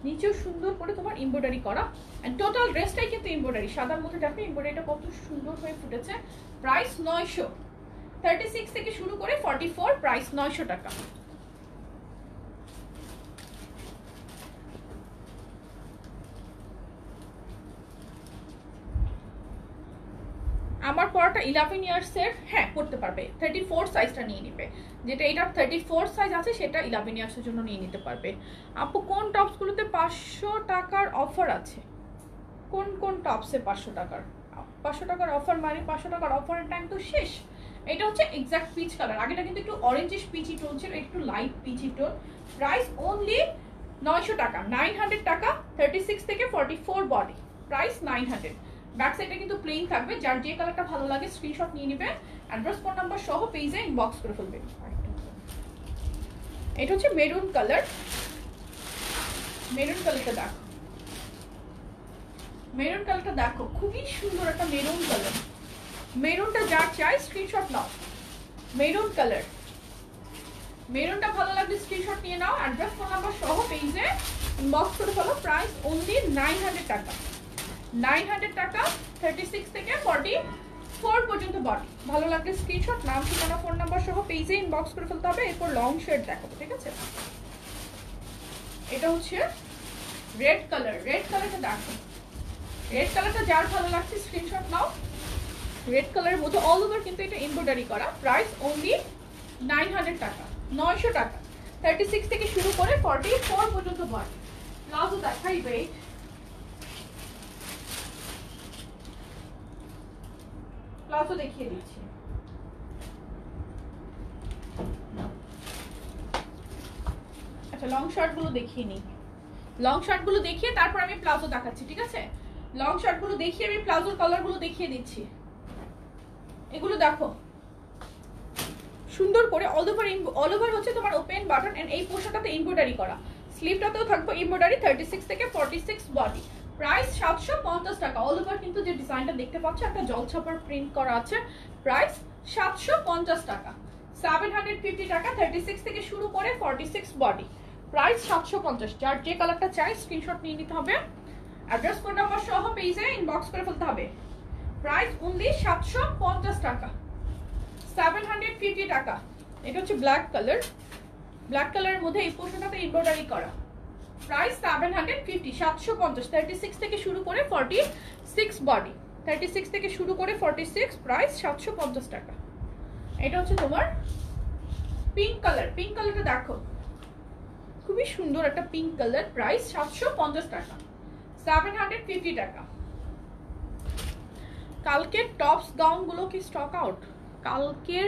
নিচেও সুন্দর করে তোমার এমব্রয়ডারি করা, এন্ড টোটাল ড্রেসটাই কিন্তু এমব্রয়ডারি। সাদার মধ্যে দেখো এমব্রয়ডারিটা কত সুন্দর হয়ে ফুটেছে। প্রাইস 900। 36 থেকে শুরু করে 44, প্রাইস 900 টাকা। আমার পরাটা 11 ইয়ার্সের, হ্যাঁ করতে পারবে। 34 সাইজটা নিয়ে নিবে, যেটা এটা 34 সাইজ আছে সেটা 11 ইয়ার্সের জন্য নিয়ে নিতে পারবে। আপু কোন টপসগুলোতে 500 টাকার অফার আছে? কোন কোন টপসে 500 টাকার? 500 টাকার অফার মানে 500 টাকার অফারের টাইম তো শেষ। এটা হচ্ছে এক্সাক্ট পিচ কালার, আগেটা কিন্তু একটু অরেঞ্জিশ পিচি টোন ছিল, একটু light peachy tone. Price only 900 টাকা, 900 টাকা। 36 থেকে 44 বডি, প্রাইস 900। ব্যাক সাইডে কিন্তু প্লেন থাকবে। যার যে কালারটা ভালো লাগে স্ক্রিনশট নিয়ে নেবে, অ্যাড্রেস ফোন নাম্বার সহ পেজে ইনবক্স করে ফেলবে। এটা হচ্ছে মেরুন কালার। মেরুন কালারটা দেখো, মেরুন কালারটা দেখো, খুবই সুন্দর একটা মেরুন কালার। মেরুনটা যার চাই স্ক্রিনশট নাও। মেরুন কালার, মেরুনটা ভালো লাগলে স্ক্রিনশট নিয়ে নাও, অ্যাড্রেস ফোন নাম্বার সহ পেজে ইনবক্স করে ফেলো। প্রাইস অনলি 900 টাকা, 900 টাকা। 36 থেকে 44 পর্যন্ত বডি। ভালো লাগলে স্ক্রিনশট, নাম ঠিকানা ফোন নাম্বার সহ পেজে ইনবক্স করে ফেলতে হবে। এরপর লং শার্ট দেখাবো, ঠিক আছে? এটা হচ্ছে রেড কালার। রেড কালারটা দেখো, রেড কালারটা যার ভালো লাগছে স্ক্রিনশট নাও। রেড কালারের মধ্যে অল ওভার কিন্তু এটা এমব্রয়ডারি করা। প্রাইস অনলি 900 টাকা, 900 টাকা। 36 থেকে শুরু করে 44 পর্যন্ত বডি। প্লাজো দেখাই, ওয়েট। প্লাজো দেখিয়ে দিচ্ছি। আচ্ছা লং শার্ট গুলো দেখিয়ে নিই। লং শার্ট গুলো দেখিয়ে তারপর আমি প্লাজো দেখাচ্ছি, ঠিক আছে? লং শার্ট গুলো দেখিয়ে আমি প্লাজোর কালার গুলো দেখিয়ে দিচ্ছি। এগুলো দেখো সুন্দর করে অল ওভার হচ্ছে তোমার ওপেন বাটন, এন্ড এই পোর্শনটাতে এমব্রয়ডারি করা। স্লিভটাতেও থাকবে এমব্রয়ডারি। 36 থেকে 46 বডি। প্রাইস 750 টাকা। অল ওভার কিন্তু যে ডিজাইনটা দেখতে পাচ্ছ একটা জলছাপার প্রিন্ট করা আছে। প্রাইস 750 টাকা, 750 টাকা। 36 থেকে শুরু করে 46 বডি। প্রাইস 750। যার যে কালারটা চাই স্ক্রিনশট নিয়ে নিতে হবে, অ্যাড্রেস ফোন নাম্বার সহ পেজে ইনবক্স করে ফেলতে হবে। প্রাইস অনলি 750 টাকা, 750 টাকা। এটা হচ্ছে ব্ল্যাক কালার। ব্ল্যাক কালারের মধ্যে এই পোর্শনটাতে এমব্রয়ডারি করা। প্রাইস 750, 750। 36 থেকে শুরু করে 46 বডি। 36 থেকে শুরু করে 46, প্রাইস 750 টাকা। এটা হচ্ছে তোমার পিঙ্ক কালার। পিঙ্ক কালারটা দেখো, খুবই সুন্দর একটা পিঙ্ক কালার। প্রাইস 750 টাকা, 750 টাকা। কালকের টপস গাউন গুলো কি স্টক আউট? কালকের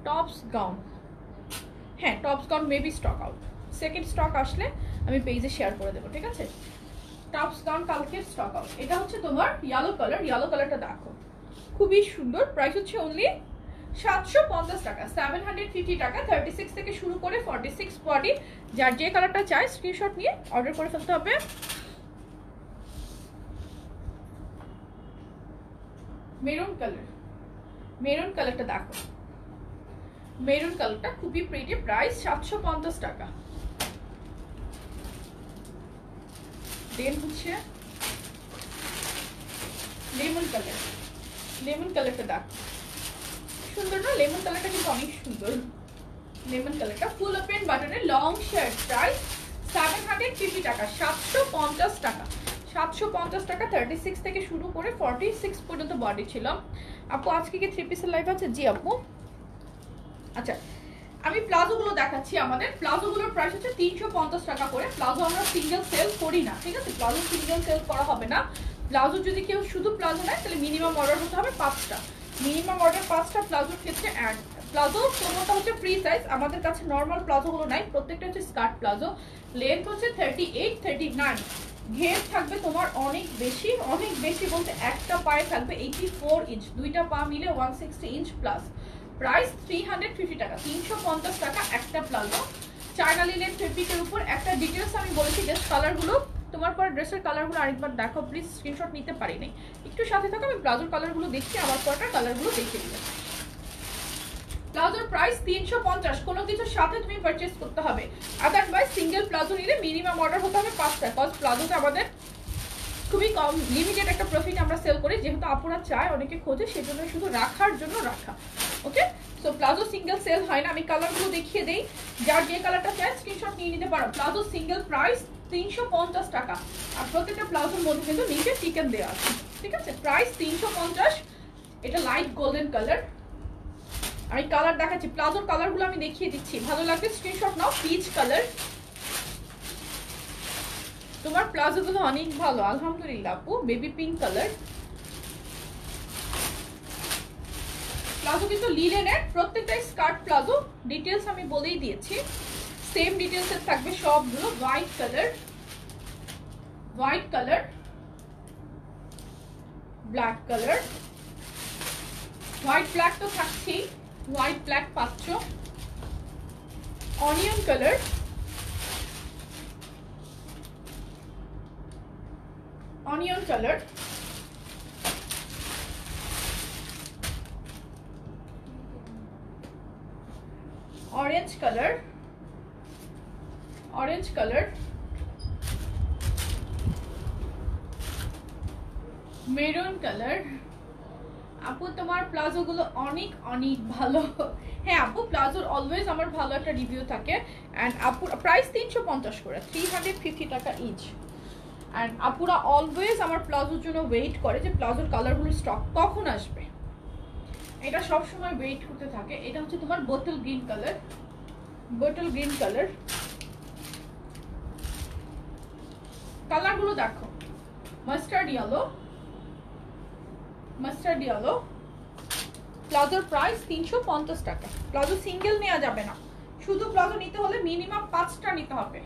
টপস গাউন, হ্যাঁ tops gown maybe stock out. Second stock আসলে আমি পেজে শেয়ার করে দেবো, ঠিক আছে? টপস গাউন কালকের স্টক আউট। এটা হচ্ছে তোমার ইয়েলো কালার। ইয়েলো কালারটা দেখো, খুবই সুন্দর। প্রাইস হচ্ছে অনলি 750 টাকা, 750 টাকা। 36 থেকে শুরু করে 46 বডি। যার যে কালারটা চাই স্ক্রিনশট নিয়ে অর্ডার করে ফেলতে হবে। মেরুন কালার, মেরুন কালারটা দেখো, মেরুন কালারটা খুবই প্রিটি। প্রাইস 750 টাকা। দেন হচ্ছে লেমন কালার। লেমন কালারটা দেখো, সুন্দর না? লেমন কালারটা কিন্তু অনেক সুন্দর। লেমন কালারটা ফুল ওপেন বাটনের লং শার্ট। প্রাইস 750 টাকা, 750 টাকা, 750 টাকা। 36 থেকে শুরু করে 46 পর্যন্ত বডি ছিল। আপু আজকে কি 3 পিসের লাইভ আছে? জি আপু। আচ্ছা আমি প্লাজো গুলো দেখাচ্ছি। আমাদের প্লাজো গুলোর প্রাইস হচ্ছে 350 টাকা করে। প্লাজো আমরা সিঙ্গেল সেল করি না, ঠিক আছে? প্লাজো সিঙ্গেল সেল করা হবে না। প্লাজো যদি কেউ শুধু প্লাজো নেয় তাহলে মিনিমাম অর্ডার হতে হবে 5টা। মিনিমাম অর্ডার 5টা প্লাজোর ক্ষেত্রে। অ্যান্ড প্লাজো কোনোটা হচ্ছে ফ্রি সাইজ। আমাদের কাছে নর্মাল প্লাজো গুলো নাই, প্রত্যেকটা হচ্ছে স্কার্ট প্লাজো। লেন্থ হচ্ছে 38, 39। ঘের থাকবে তোমার অনেক বেশি বলতে একটা পায়ে থাকবে 84 ইঞ্চ, দুইটা পা মিলে 160 ইঞ্চ প্লাস। প্রাইস 350 টাকা, 350 টাকা একটা প্লাজো। চায়না লিনেন ফেব্রিকের উপর। একটা ডিটেলস আমি বলেছি, জাস্ট কালারগুলো তোমার পর ড্রেসের কালারগুলো আরেকবার দেখো প্লিজ, স্ক্রিনশট নিতে পারি নাই, একটু সাথে থাকো, আমি প্লাজোর কালারগুলো দেখছি, আমার পরটা কালারগুলো দেখে দিলাম। প্লাজোর প্রাইস 350, কোনো কিছুর সাথে তুমি পারচেজ করতে হবে। আদারওয়াইজ সিঙ্গেল প্লাজো নিলে মিনিমাম অর্ডার হতে হবে 5টা, কজ প্লাজোতে আমাদের খুবই কম লিমিটেড একটা প্রফিট আমরা সেল করি, যেহেতু আপুরা চায়, অনেকে খোঁজে, সেজন্য শুধু রাখার জন্য রাখা। ওকে, সো প্লাজো সিঙ্গেল সেল হয় না। আমি কালারগুলো দেখিয়ে দেই, যার যে কালারটা চাই স্ক্রিনশট নিয়ে নিতে পারো। প্লাজো সিঙ্গেল প্রাইস 350 টাকা, আর প্রত্যেকটা প্লাজোর মধ্যে কিন্তু নিচে চিকেন দেওয়া আছে, ঠিক আছে? প্রাইস 350। এটা লাইট গোল্ডেন কালার, আমি কালার দেখাচ্ছি, প্লাজোর কালারগুলো আমি দেখিয়ে দিচ্ছি, ভালো লাগবে স্ক্রিনশট নাও। পিচ কালার, তোমার প্লাজোগুলো অনেক ভালো আলহামদুলিল্লাহ আপু। বেবি পিঙ্ক কালার, প্লাজো কিন্তু লিনেনের, প্রত্যেকটাই স্কার্ট প্লাজো, ডিটেলস আমি বলেই দিয়েছি, সেম ডিটেলসের থাকবে সবগুলো। White colour, black colour, white black তো থাকছেই, হোয়াইট ব্ল্যাক পাচ্ছ। Onion colour, orange colour, maroon colour. আপু তোমার প্লাজো গুলো অনেক ভালো। হ্যাঁ আপু, প্লাজোর অলওয়েজ আমার ভালো একটা রিভিউ থাকে। অ্যান্ড আপুর প্রাইস 350 করে, 350 টাকা ইচ। অ্যান্ড আপুরা অলওয়েজ আমার প্লাজোর জন্য ওয়েট করে যে প্লাজোর কালারগুলোর স্টক কখন আসবে, এটা সবসময় ওয়েট করতে থাকে। এটা হচ্ছে তোমার বোটল গ্রিন কালার, কালারগুলো দেখো, মাস্টার্ড ইয়েলো। প্লাজোর প্রাইস 350 টাকা। প্লাজো সিঙ্গেল নেওয়া যাবে না, শুধু প্লাজো নিতে হলে মিনিমাম 5টা নিতে হবে,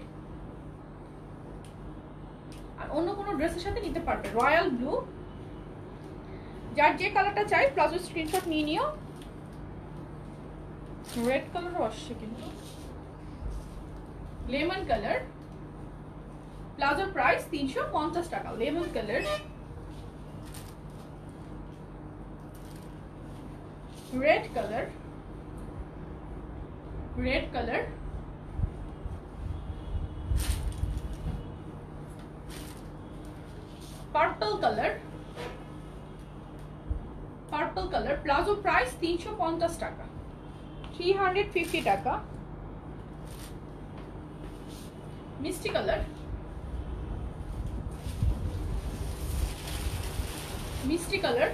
আর অন্য কোনো ড্রেসের সাথে নিতে পারবে। রয়্যাল ব্লু, যার যে কালারটা চাই প্লাজো স্ক্রিনশট নিয়ে নিও। রেড কালারও আসছে কিন্তু। লেমন কালার, প্লাজোর প্রাইস 350 টাকা। Lemon colour, red colour, purple colour, palazzo price 350 টাকা, 350 টাকা। মিষ্টি কালার,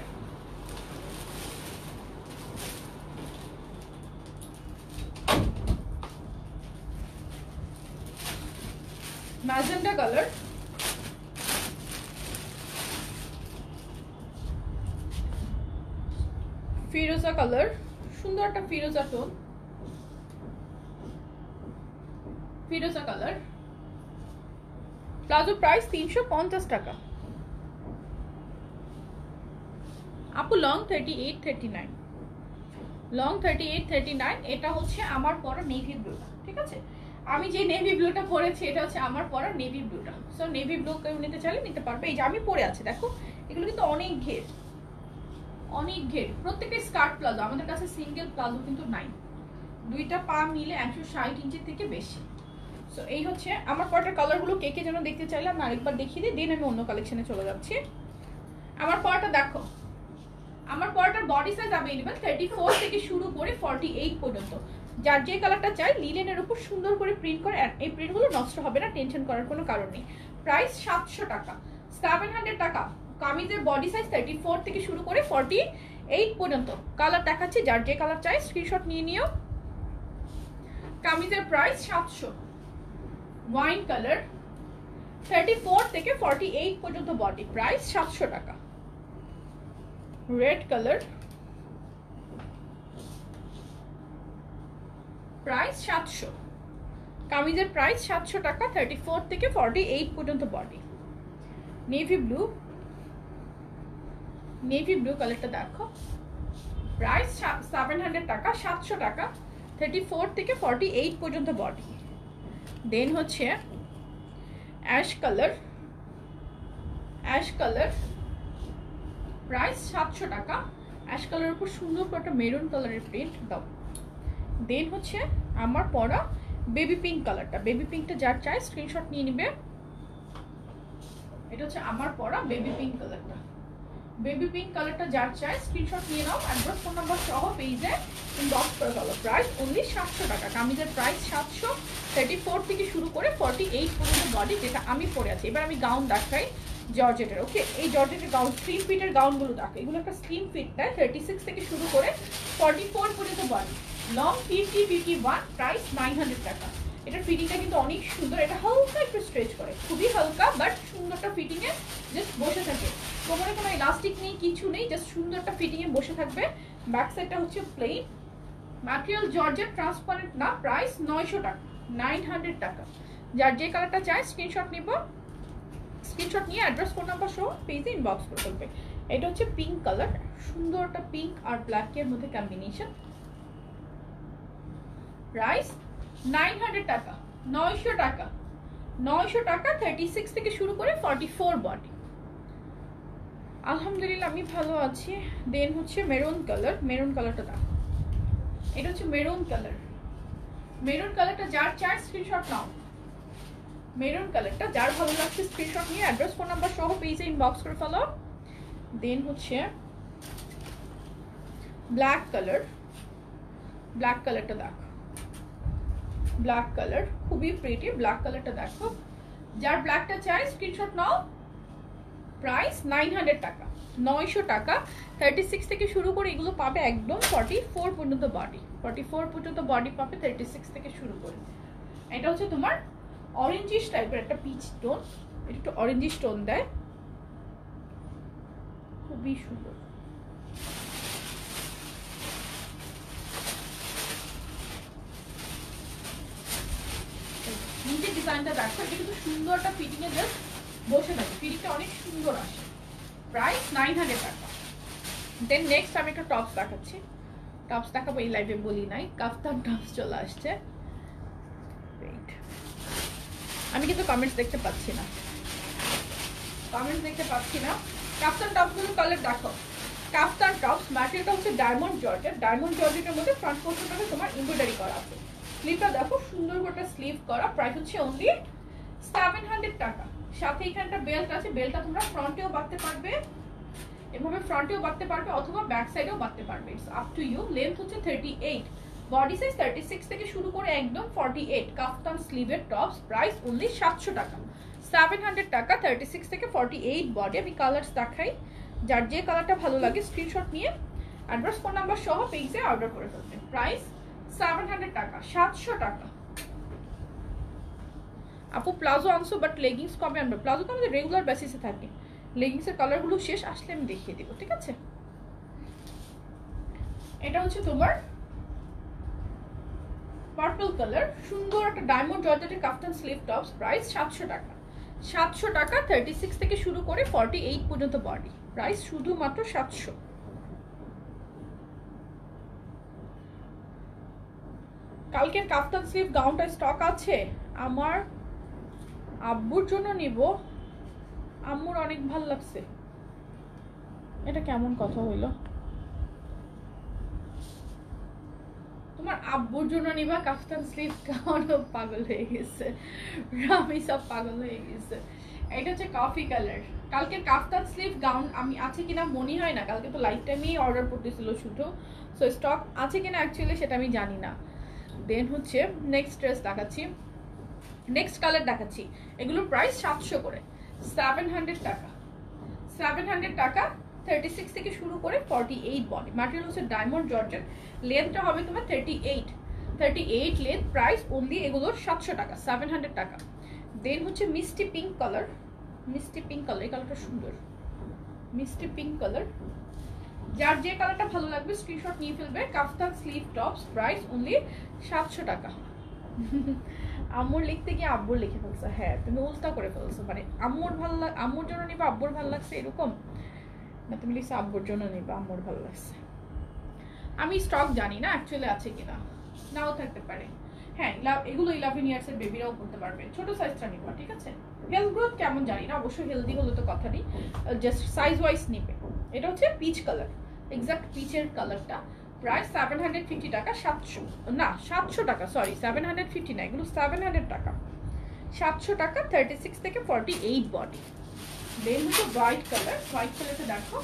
ম্যাজেন্ডা কালার, ফিরোজা কালার, সুন্দর একটা ফিরোজা টোন, কালার। প্লাজো প্রাইস 350 টাকা। আপু লং 38-39, এটা হচ্ছে আমার পরা নেভি ব্লুটা, ঠিক আছে? আমি যে নেভি ব্লুটা পরেছি এটা হচ্ছে আমার পরা নেভি ব্লুটা। সো নেভি ব্লু কেউ নিতে চাইলে নিতে পারবে। এই যে আমি পরে আছি দেখো, এগুলো কিন্তু অনেক ঘের, প্রত্যেকটা স্কার্ট প্লাজো। আমাদের কাছে সিঙ্গেল প্লাজো কিন্তু নাই, দুইটা পা মিলে 160 ইঞ্চির থেকে বেশি। সো এই হচ্ছে আমার পরাটার কালারগুলো। কে যেন দেখতে চাইলে আমি আরেকবার দেখিয়ে দিই, দেন আমি অন্য কালেকশনে চলে যাচ্ছি। আমার পরাটা দেখো, আমার পরাটার বডি সাইজ अवेलेबल 34 থেকে শুরু করে 48 পর্যন্ত। যার যে কালারটা চাই লিনেনের উপর সুন্দর করে প্রিন্ট করে, এই প্রিন্টগুলো নষ্ট হবে না, টেনশন করার কোনো কারণ নেই। প্রাইস 700 টাকা, 700 টাকা। কামিজের বডি সাইজ 34 থেকে শুরু করে 48 পর্যন্ত। কালার দেখাচ্ছি, যার যে কালার চাই স্ক্রিনশট নিয়ে নিও। কামিজের প্রাইস 700। ওয়াইন কালার, 34 থেকে 48 পর্যন্ত বডি, প্রাইস 700 টাকা। Red colour, price 700। কামিজের প্রাইস 700 টাকা, 34 থেকে 48 পর্যন্ত বডি। নেভি ব্লু কালারটা দেখো, প্রাইস 700 টাকা, 700 টাকা, 34 থেকে 48 পর্যন্ত বডি। দেন হচ্ছে অ্যাশ কালার, প্রাইস 700 টাকা। অ্যাশ কালারের উপর সুন্দর করে একটা মেরুন কালারের প্রিন্ট দাও। দেন হচ্ছে আমার পরা বেবি পিঙ্ক কালারটা, বেবি পিঙ্কটা যার চাই স্ক্রিনশট নিয়ে নিবে। এটা হচ্ছে আমার পরা বেবি পিঙ্ক কালারটা, বেবি পিঙ্ক কালারটা যার চাই স্ক্রিনশট নিয়ে নাও, অ্যাড্রেস ফোন নাম্বার সহ পেজে ইনবক্স করে ফেলো। প্রাইস অনলি 700 টাকা। কামিজের প্রাইস 700, 34 থেকে শুরু করে 48 পর্যন্ত বডি, যেটা আমি পরে আছি। এবার আমি গাউন দেখাই জর্জেটের। ওকে, এই জর্জেটের গাউন, স্লিম ফিটের গাউনগুলো দেখো, এগুলো একটা স্লিম ফিট দেয়, 36 থেকে শুরু করে 44 পর্যন্ত বডি, লং 50, 51, প্রাইস 900 টাকা। এটার ফিটিংটা কিন্তু অনেক সুন্দর, এটা হালকা একটু স্ট্রেচ করে, খুবই হালকা বাট সুন্দরটা ফিটিংয়ে জাস্ট বসে থাকে, কোমরে কোনো ইলাস্টিক নেই, কিছু নেই, জাস্ট সুন্দরটা ফিটিংয়ে বসে থাকবে। ব্যাক সাইডটা হচ্ছে প্লেন, ম্যাটেরিয়াল জর্জেট, ট্রান্সপারেন্ট না, প্রাইস 900 টাকা, 900 টাকা। যার যে কালারটা চাই স্ক্রিনশট নিব, স্ক্রিনশট নিয়ে অ্যাড্রেস ফোন নাম্বার সহ পেজে ইনবক্স করে ফেলবে। এটা হচ্ছে পিঙ্ক কালার, সুন্দর একটা পিঙ্ক আর ব্ল্যাকের মধ্যে কম্বিনেশন, প্রাইস 900 টাকা, 900 টাকা, 900 টাকা, 36 থেকে শুরু করে 44 বডি। আলহামদুলিল্লাহ আমি ভালো আছি। দেন হচ্ছে মেরুন কালার, মেরুন কালারটা দাও, এটা হচ্ছে মেরুন কালার, মেরুন কালারটা যার চাই স্ক্রিনশট নাও, মেরুন কালারটা যার ভালো লাগছে স্ক্রিনশট নিয়ে অ্যাড্রেস ফোন নাম্বার সহ পেজে ইনবক্স করে ফেলো। দেন হচ্ছে ব্ল্যাক কালার, ব্ল্যাক কালারটা দেখো, ব্ল্যাক কালার খুবই প্রিটি, ব্ল্যাক কালারটা দেখো, যার ব্ল্যাকটা চাই স্ক্রিনশট নাও। প্রাইস 900 টাকা, 900 টাকা, 36 থেকে শুরু করে এগুলো পাবে একদম 44 পর্যন্ত বডি, 44 পর্যন্ত বডি পাবে 36 থেকে শুরু করে। এটা হচ্ছে তোমার অরেঞ্জিশ টাইপের একটা পিচ টোন, এটা একটু অরেঞ্জিশ টোন দেয়, খুবই সুন্দর। নিচের ডিজাইনটা দেখো, এটা কিন্তু সুন্দর একটা ফিটিং এ জাস্ট বসে থাকে, ফিটিংটা অনেক সুন্দর আসে। প্রাইস 900 টাকা। দেন নেক্সট আমি একটা টপস দেখাচ্ছি, টপস দেখাবো, এই লাইভে বলি নাই, কাফতান টপস চলে আসছে। আমি কিন্তু কমেন্টস দেখতে পাচ্ছি না, কমেন্টস দেখতে পাচ্ছি না। কাফতান টপসগুলো কালার দেখো, কাফতান টপস ম্যাটেরিয়ালটা হচ্ছে ডায়মন্ড জর্জেট, ডায়মন্ড জর্জেটের মধ্যে ফ্রন্ট পোর্শনটাতে তোমার এমব্রয়ডারি করা আছে, স্লিভটা দেখো সুন্দর করে স্লিভ করা, প্রাইস হচ্ছে অনলি 700 টাকা। সাথে এখানটা বেল্ট আছে, বেল্টটা তোমরা ফ্রন্টেও বাঁধতে পারবে, এভাবে ফ্রন্টেও বাঁধতে পারবে অথবা ব্যাক সাইডেও বাঁধতে পারবে, it's up to you. Length হচ্ছে 38, বডি সাইজ 36 থেকে শুরু করে একদম 48, কাফতান স্লিভের টপস, প্রাইস অনলি 700 টাকা, 700 টাকা, 36 থেকে 48 বডি। আমি কালার্স দেখাই, যার যে কালারটা ভালো লাগে স্ক্রিনশট নিয়ে অ্যাড্রেস ফোন নাম্বার সহ পেজে অর্ডার করে ফেলবেন। প্রাইস 700 টাকা, 700 টাকা। আপু প্লাজো আনছো বাট লেগিংস কবে আনবে? প্লাজো তো আমাদের রেগুলার বেসিসে থাকে, লেগিংসের কালারগুলো শেষ আসলে আমি দেখিয়ে দেবো, ঠিক আছে? এটা হচ্ছে তোমার পার্পল কালার, সুন্দর একটা ডায়মন্ড জর্জেটের কাফতান স্লিভ টপস, প্রাইস 700 টাকা, 700 টাকা, 36 থেকে শুরু করে 48 পর্যন্ত বডি, প্রাইস শুধুমাত্র 700। কালকের কাফতান স্লিভ গাউনটা স্টক আছে, আমার আব্বুর জন্য নিব, আম্মুর অনেক ভালো লাগছে। এটা কেমন কথা হইলো? তোমার আব্বুর জন্য নিবা কাফতান স্লিভ গাউন? পাগল হয়ে গেছে, আমি সব পাগল হয়ে গেছে। এটা হচ্ছে কফি কালার, কালকের কাফতান স্লিভ গাউন আমি আছে কিনা মনে হয় না, কালকে তো লাইফ টাইমেই অর্ডার করতেছিল শুধু, সো স্টক আছে কিনা অ্যাকচুয়ালি সেটা আমি জানি না। দেন হচ্ছে নেক্সট ড্রেস দেখাচ্ছি, নেক্সট কালার দেখাচ্ছি, এগুলোর প্রাইস 700 করে, 700 টাকা, 700 টাকা, 36 থেকে শুরু করে 48 বডি, ম্যাটেরিয়াল হচ্ছে ডায়মন্ড জর্জেট, লেন্থটা হবে তোমার 38 লেন্থ, প্রাইস অনলি এগুলোর 700 টাকা, 700 টাকা। দেন হচ্ছে মিষ্টি পিঙ্ক কালার, মিষ্টি পিঙ্ক কালার, এই কালারটা সুন্দর, মিষ্টি পিঙ্ক কালার, যার যে কালারটা ভালো লাগবে স্ক্রিনশট নিয়ে ফেলবে। কাফতান স্লিভ টপস, প্রাইস অনলি 700 টাকা, আম্মুর লিখতে গিয়ে আব্বুর লিখে ফেলছো। হ্যাঁ, তুমি উল্টা করে ফেলছো, মানে আম্মুর জন্য নিবা আব্বুর ভালো লাগছে এরকম না, তুমি লিখছো আব্বুর জন্য নিবা আম্মুর ভালো লাগছে। আমি স্টক জানি না অ্যাকচুয়ালি আছে কিনা, নাও থাকতে পারে। হ্যাঁ, এগুলো 11 ইয়ার্সের বেবিরাও পড়তে পারবে, ছোট সাইজটা নিবা, ঠিক আছে। হেলথ গ্রোথ কেমন জানি না, অবশ্যই হেলদি হলে তো কথা নেই, জাস্ট সাইজ ওয়াইজ নিবে। এটা হচ্ছে পিচ কালার, এক্সাক্ট পিচের কালারটা। প্রাইস 750 টাকা, 700 টাকা, সরি 750 না, এগুলো 700 টাকা, 700 টাকা, 36 থেকে 48 বডি। দেন হচ্ছে হোয়াইট কালারটা দেখো,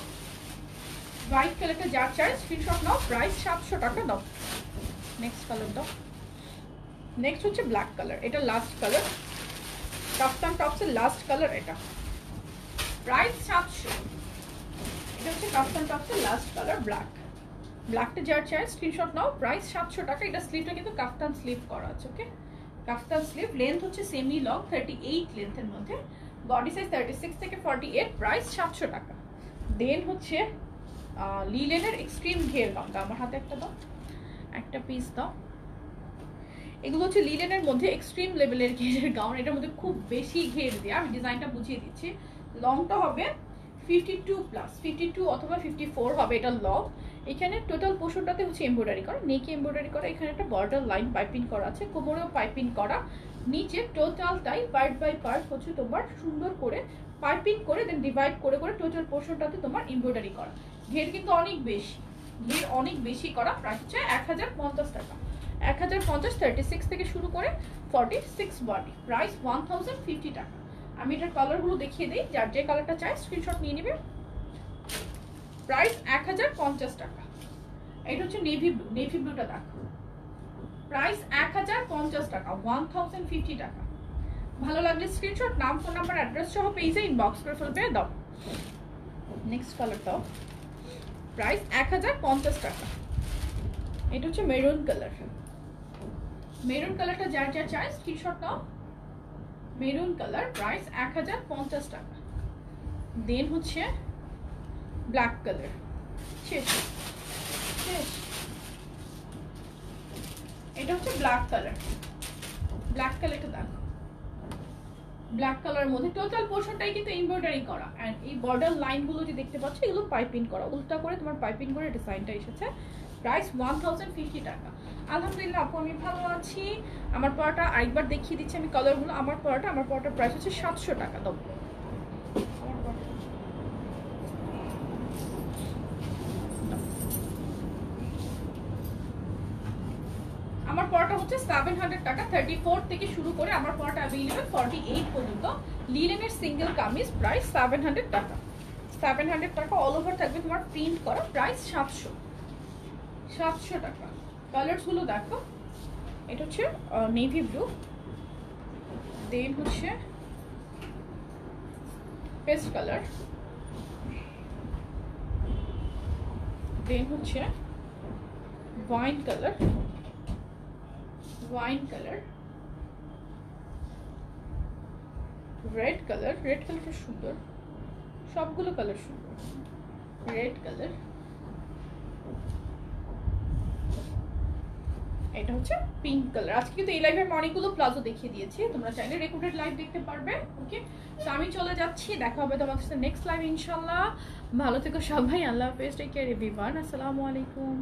হোয়াইট কালারটা যার চাই স্ক্রিনশট নাও, প্রাইস 700 টাকা দাও। নেক্সট কালার দাও। নেক্সট হচ্ছে ব্ল্যাক কালার, এটা লাস্ট কালার, কাফতান টপসের লাস্ট কালার এটা, প্রাইস 700। এটা হচ্ছে কাফতান টপসের লাস্ট কালার ব্ল্যাকটা যার চাই স্ক্রিনশট নাও, প্রাইস 700 টাকা। এটা স্লিভটা কিন্তু কাফতান স্লিভ করা আছে, ওকে, কাফতান স্লিভ। লেন্থ হচ্ছে সেমি লং 38 লেন্থের মধ্যে, বডি সাইজ 36 থেকে 48, প্রাইস 700 টাকা। দেন হচ্ছে লিলেনের এক্সট্রিম ঘের গাউনটা, আমার হাতে একটা দাও, একটা পিস দাও। এগুলো হচ্ছে লিলেনের মধ্যে এক্সট্রিম লেভেলের ঘেরের গাউন, এটার মধ্যে খুব বেশি ঘের দেওয়া। আমি ডিজাইনটা বুঝিয়ে দিচ্ছি। লংটা হবে 52+ অথবা 54 হবে এটা লং। এখানে টোটাল পোর্শনটাতে হচ্ছে এমব্রয়ডারি করা, নেকে এমব্রয়ডারি করা, এখানে একটা বর্ডার লাইন পাইপিং করা আছে, কোমরেও পাইপিং করা, নিচে টোটালটাই পার্ট বাই পার্ট হচ্ছে তোমার সুন্দর করে পাইপিং করে দেন ডিভাইড করে করে টোটাল পোর্শনটাতে তোমার এমব্রয়ডারি করা। ঘের কিন্তু অনেক বেশি করা। প্রাইস হচ্ছে 1050 টাকা, 1050, 36 থেকে শুরু করে 46 বডি, প্রাইস 1050 টাকা। আমি এটার কালারগুলো দেখিয়ে দিই, যার যে কালারটা চাই স্ক্রিনশট নিয়ে নেবে। প্রাইস 1050 টাকা। এটা হচ্ছে নেভি ব্লুটা দেখো, প্রাইস 1050 টাকা, 1050 টাকা। ভালো লাগলে স্ক্রিনশট, নাম, ফোন নাম্বার, অ্যাড্রেস সহ পেজে ইনবক্স করে ফেলবে, দাও। নেক্সট কালার দাও, প্রাইস 1050 টাকা। এটা হচ্ছে মেরুন কালারটা যার যা চাই স্ক্রিনশট নাও। মেরুন কালার, প্রাইস 1050 টাকা। দেন হচ্ছে ব্ল্যাক কালার, শেষ। এটা হচ্ছে ব্ল্যাক কালারটা দেখো, ব্ল্যাক কালারের মধ্যে টোটাল পোর্শনটাই কিন্তু এমব্রয়ডারি করা, এন্ড এই বর্ডার লাইনগুলো যে দেখতে পাচ্ছ এগুলো পাইপিং করা, উল্টা করে তোমার পাইপিং করে ডিজাইনটা এসেছে। প্রাইস 1050 টাকা। আলহামদুলিল্লাহ আপু আমি ভালো আছি। আমার পরাটা আরেকবার দেখিয়ে দিচ্ছি আমি কালারগুলো। আমার পরাটার প্রাইস হচ্ছে 700 টাকা। দাও, আমার পরাটা হচ্ছে 700 টাকা, 34 থেকে শুরু করে আমার পরাটা অ্যাভেলেবল 48 পর্যন্ত। লিলেনের সিঙ্গেল কামিজ, প্রাইস 700 টাকা, 700 টাকা। অল ওভার থাকবে তোমার প্রিন্ট করা, প্রাইস 700 টাকা। কালারস গুলো দেখো, এটা হচ্ছে নেভি ব্লু, দেন হচ্ছে পেস্ট কালার, দেন হচ্ছে ওয়াইন কালার, রেড কালারটা সুন্দর, সবগুলো কালার সুন্দর। রেড কালার, এটা হচ্ছে পিঙ্ক কালার। আজকে কিন্তু এই লাইভের অনেকগুলো প্লাজো দেখিয়ে দিয়েছি, তোমরা চাইলে রেকর্ডেড লাইভ দেখতে পারবে। ওকে, তো আমি চলে যাচ্ছি, দেখা হবে তোমার সাথে নেক্সট লাইভ ইনশাল্লাহ। ভালো থেকো সবাই, আল্লাহ হাফেজ, টেক কেয়ার এভরিওয়ান, আসসালামু আলাইকুম।